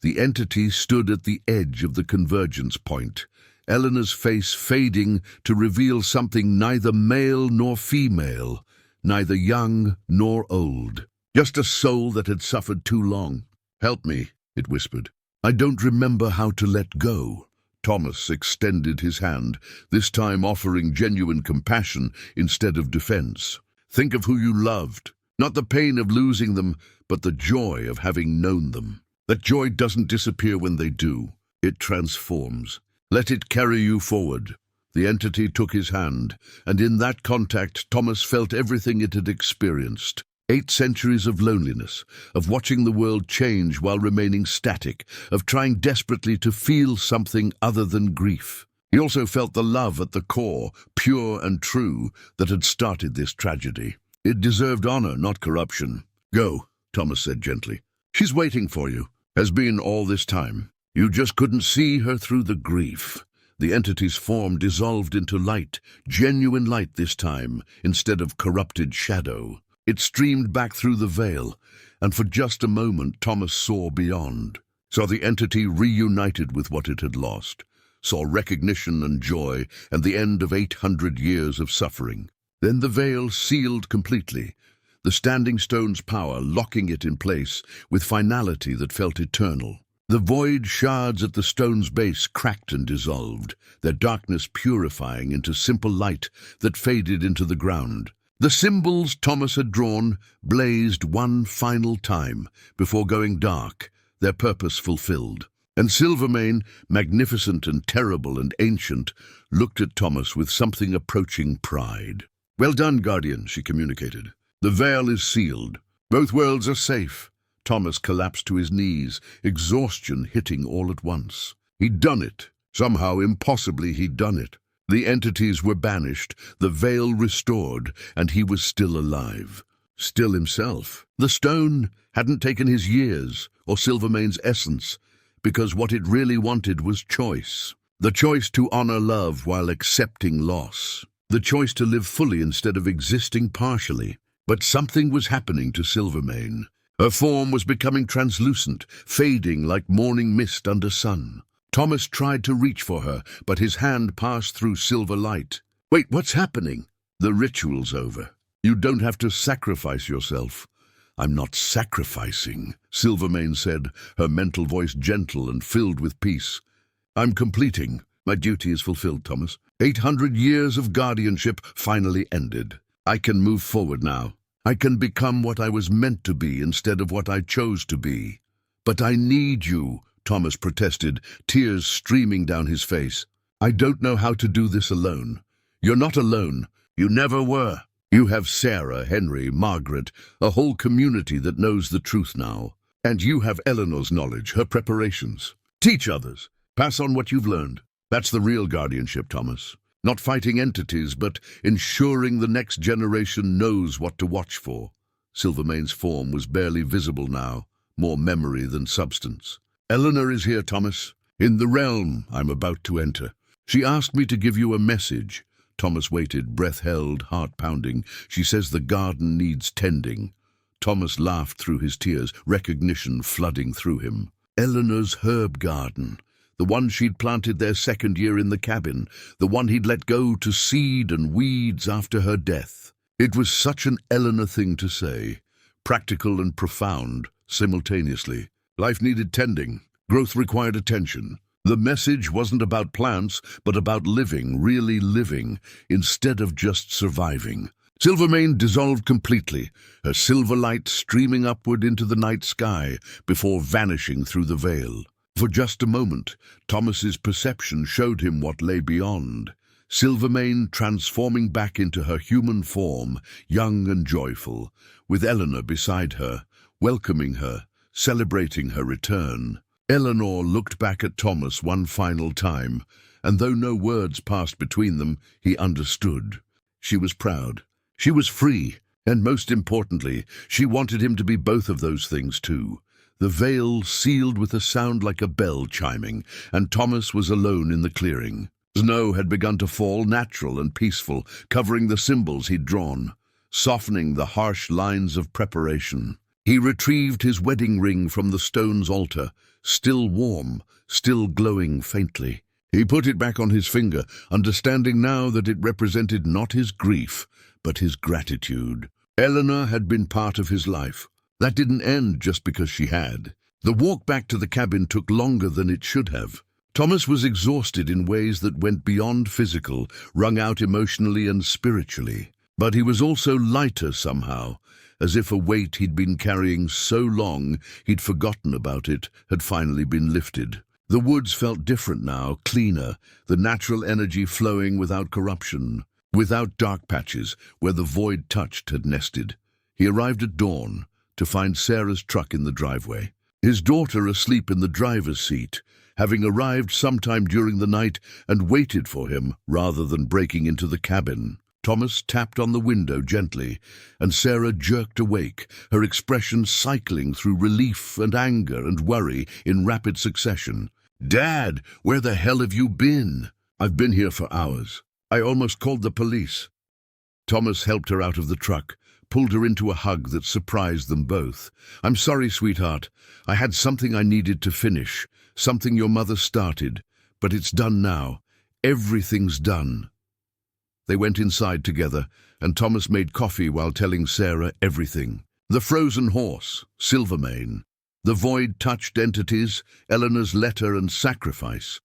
[SPEAKER 1] The entity stood at the edge of the convergence point, Eleanor's face fading to reveal something neither male nor female, neither young nor old. Just a soul that had suffered too long. "Help me," it whispered. "I don't remember how to let go." Thomas extended his hand, this time offering genuine compassion instead of defense. "Think of who you loved, not the pain of losing them, but the joy of having known them. That joy doesn't disappear when they do. It transforms. Let it carry you forward." The entity took his hand, and in that contact Thomas felt everything it had experienced. 8 centuries of loneliness, of watching the world change while remaining static, of trying desperately to feel something other than grief. He also felt the love at the core, pure and true, that had started this tragedy. It deserved honor, not corruption. "Go," Thomas said gently. "She's waiting for you. Has been all this time. You just couldn't see her through the grief." The entity's form dissolved into light, genuine light this time, instead of corrupted shadow. It streamed back through the veil, and for just a moment Thomas saw beyond. saw the entity reunited with what it had lost, saw recognition and joy and the end of 800 years of suffering. Then the veil sealed completely, the standing stone's power locking it in place with finality that felt eternal. The void shards at the stone's base cracked and dissolved, their darkness purifying into simple light that faded into the ground. The symbols Thomas had drawn blazed one final time before going dark, their purpose fulfilled. And Silvermane, magnificent and terrible and ancient, looked at Thomas with something approaching pride. "Well done, Guardian," she communicated. "The veil is sealed. Both worlds are safe." Thomas collapsed to his knees, exhaustion hitting all at once. He'd done it. Somehow, impossibly, he'd done it. The entities were banished, the veil restored, and he was still alive. Still himself. The stone hadn't taken his years or Silvermane's essence, because what it really wanted was choice. The choice to honor love while accepting loss. The choice to live fully instead of existing partially. But something was happening to Silvermane. Her form was becoming translucent, fading like morning mist under sun. Thomas tried to reach for her, but his hand passed through silver light. "Wait, what's happening?" "The ritual's over. You don't have to sacrifice yourself." "I'm not sacrificing," Silvermane said, her mental voice gentle and filled with peace. "I'm completing. My duty is fulfilled, Thomas. 800 years of guardianship finally ended. I can move forward now. I can become what I was meant to be instead of what I chose to be." "But I need you," Thomas protested, tears streaming down his face. "I don't know how to do this alone." "You're not alone. You never were. You have Sarah, Henry, Margaret, a whole community that knows the truth now. And you have Eleanor's knowledge, her preparations. Teach others. Pass on what you've learned. That's the real guardianship, Thomas. Not fighting entities, but ensuring the next generation knows what to watch for." Silvermane's form was barely visible now, more memory than substance. "Eleanor is here, Thomas, in the realm I'm about to enter. She asked me to give you a message." Thomas waited, breath held, heart pounding. "She says the garden needs tending." Thomas laughed through his tears, recognition flooding through him. Eleanor's herb garden. The one she'd planted their second year in the cabin, the one he'd let go to seed and weeds after her death. It was such an Eleanor thing to say, practical and profound, simultaneously. Life needed tending, growth required attention. The message wasn't about plants, but about living, really living, instead of just surviving. Silvermane dissolved completely, her silver light streaming upward into the night sky before vanishing through the veil. For just a moment, Thomas's perception showed him what lay beyond. Silvermane transforming back into her human form, young and joyful, with Eleanor beside her, welcoming her, celebrating her return. Eleanor looked back at Thomas one final time, and though no words passed between them, he understood. She was proud. She was free, and most importantly, she wanted him to be both of those things too. The veil sealed with a sound like a bell chiming, and Thomas was alone in the clearing. Snow had begun to fall, natural and peaceful, covering the symbols he'd drawn, softening the harsh lines of preparation. He retrieved his wedding ring from the stone's altar, still warm, still glowing faintly. He put it back on his finger, understanding now that it represented not his grief, but his gratitude. Eleanor had been part of his life. That didn't end just because she had. The walk back to the cabin took longer than it should have. Thomas was exhausted in ways that went beyond physical, wrung out emotionally and spiritually. But he was also lighter somehow, as if a weight he'd been carrying so long he'd forgotten about it had finally been lifted. The woods felt different now, cleaner, the natural energy flowing without corruption, without dark patches where the void touched had nested. He arrived at dawn, to find Sarah's truck in the driveway, his daughter asleep in the driver's seat, having arrived sometime during the night and waited for him rather than breaking into the cabin. Thomas tapped on the window gently, and Sarah jerked awake, her expression cycling through relief and anger and worry in rapid succession. "Dad, where the hell have you been?" "I've been here for hours. I almost called the police." Thomas helped her out of the truck, pulled her into a hug that surprised them both. "I'm sorry, sweetheart. I had something I needed to finish, something your mother started, but it's done now. Everything's done." They went inside together, and Thomas made coffee while telling Sarah everything. The frozen horse, Silvermane, the void-touched entities, Eleanor's letter and sacrifice.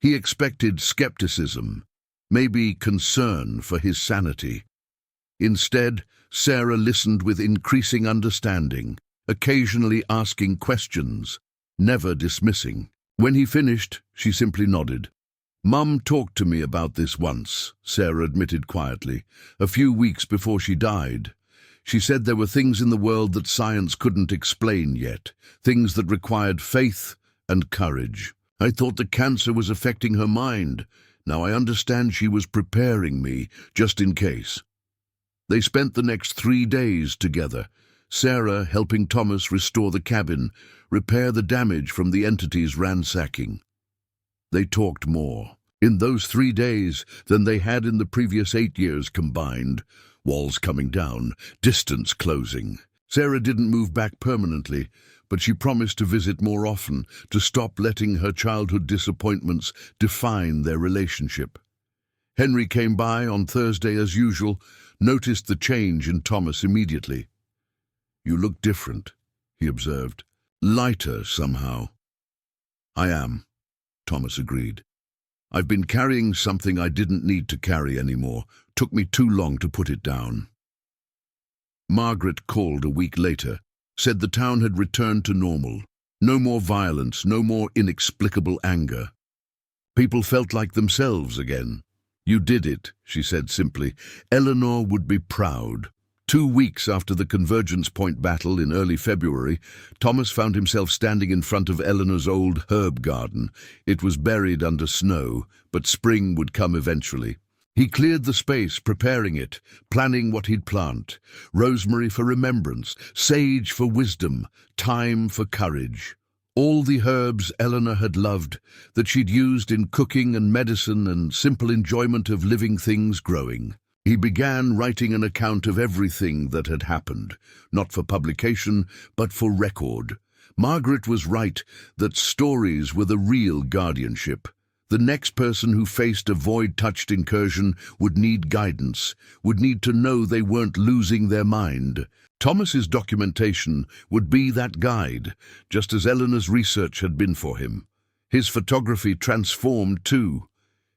[SPEAKER 1] He expected skepticism, maybe concern for his sanity. Instead, Sarah listened with increasing understanding, occasionally asking questions, never dismissing. When he finished, she simply nodded. "Mum talked to me about this once," Sarah admitted quietly, "a few weeks before she died. She said there were things in the world that science couldn't explain yet, things that required faith and courage. I thought the cancer was affecting her mind. Now I understand she was preparing me, just in case." They spent the next 3 days together, Sarah helping Thomas restore the cabin, repair the damage from the entity's ransacking. They talked more, in those 3 days, than they had in the previous 8 years combined. Walls coming down, distance closing. Sarah didn't move back permanently, but she promised to visit more often, to stop letting her childhood disappointments define their relationship. Henry came by on Thursday as usual, noticed the change in Thomas immediately. "You look different," he observed. "Lighter somehow." "I am," Thomas agreed. "I've been carrying something I didn't need to carry anymore. Took me too long to put it down." Margaret called a week later, said the town had returned to normal. No more violence, no more inexplicable anger. People felt like themselves again. "You did it," she said simply. "Eleanor would be proud." 2 weeks after the Convergence Point battle in early February, Thomas found himself standing in front of Eleanor's old herb garden. It was buried under snow, but spring would come eventually. He cleared the space, preparing it, planning what he'd plant. Rosemary for remembrance, sage for wisdom, thyme for courage. All the herbs Eleanor had loved, that she'd used in cooking and medicine and simple enjoyment of living things growing. He began writing an account of everything that had happened, not for publication, but for record. Margaret was right that stories were the real guardianship. The next person who faced a void-touched incursion would need guidance, would need to know they weren't losing their mind. Thomas's documentation would be that guide, just as Eleanor's research had been for him. His photography transformed too.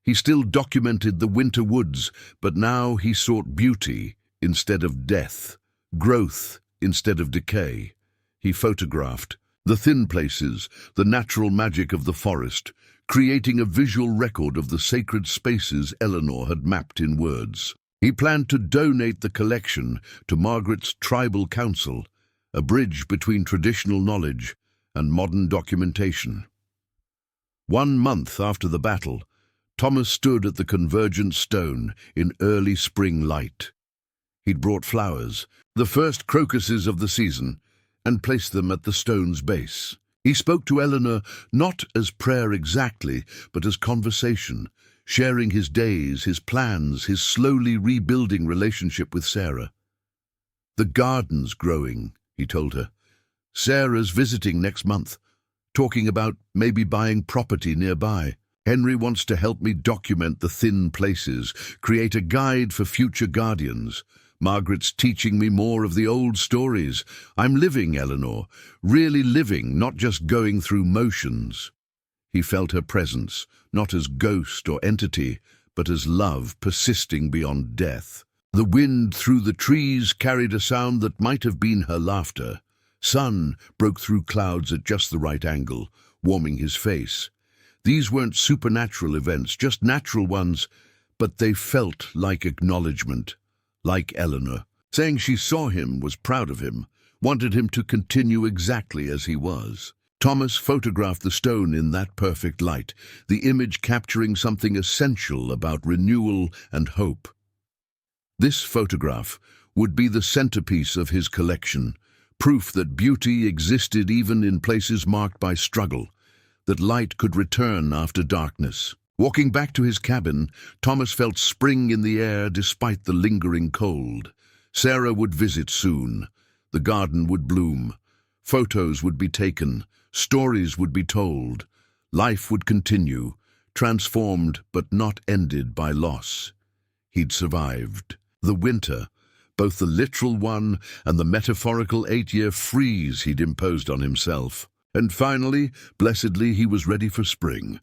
[SPEAKER 1] He still documented the winter woods, but now he sought beauty instead of death, growth instead of decay. He photographed the thin places, the natural magic of the forest, creating a visual record of the sacred spaces Eleanor had mapped in words. He planned to donate the collection to Margaret's tribal council, a bridge between traditional knowledge and modern documentation. 1 month after the battle, Thomas stood at the Convergence Stone in early spring light. He'd brought flowers, the first crocuses of the season, and placed them at the stone's base. He spoke to Eleanor not as prayer exactly, but as conversation, sharing his days, his plans, his slowly rebuilding relationship with Sarah. "The garden's growing," he told her. "Sarah's visiting next month, talking about maybe buying property nearby. Henry wants to help me document the thin places, create a guide for future guardians. Margaret's teaching me more of the old stories. I'm living, Eleanor, really living, not just going through motions." He felt her presence, not as ghost or entity, but as love persisting beyond death. The wind through the trees carried a sound that might have been her laughter. Sun broke through clouds at just the right angle, warming his face. These weren't supernatural events, just natural ones, but they felt like acknowledgement. Like Eleanor, saying she saw him, was proud of him, wanted him to continue exactly as he was. Thomas photographed the stone in that perfect light, the image capturing something essential about renewal and hope. This photograph would be the centerpiece of his collection, proof that beauty existed even in places marked by struggle, that light could return after darkness. Walking back to his cabin, Thomas felt spring in the air despite the lingering cold. Sarah would visit soon. The garden would bloom. Photos would be taken. Stories would be told. Life would continue, transformed but not ended by loss. He'd survived. The winter, both the literal one and the metaphorical 8-year freeze he'd imposed on himself. And finally, blessedly, he was ready for spring.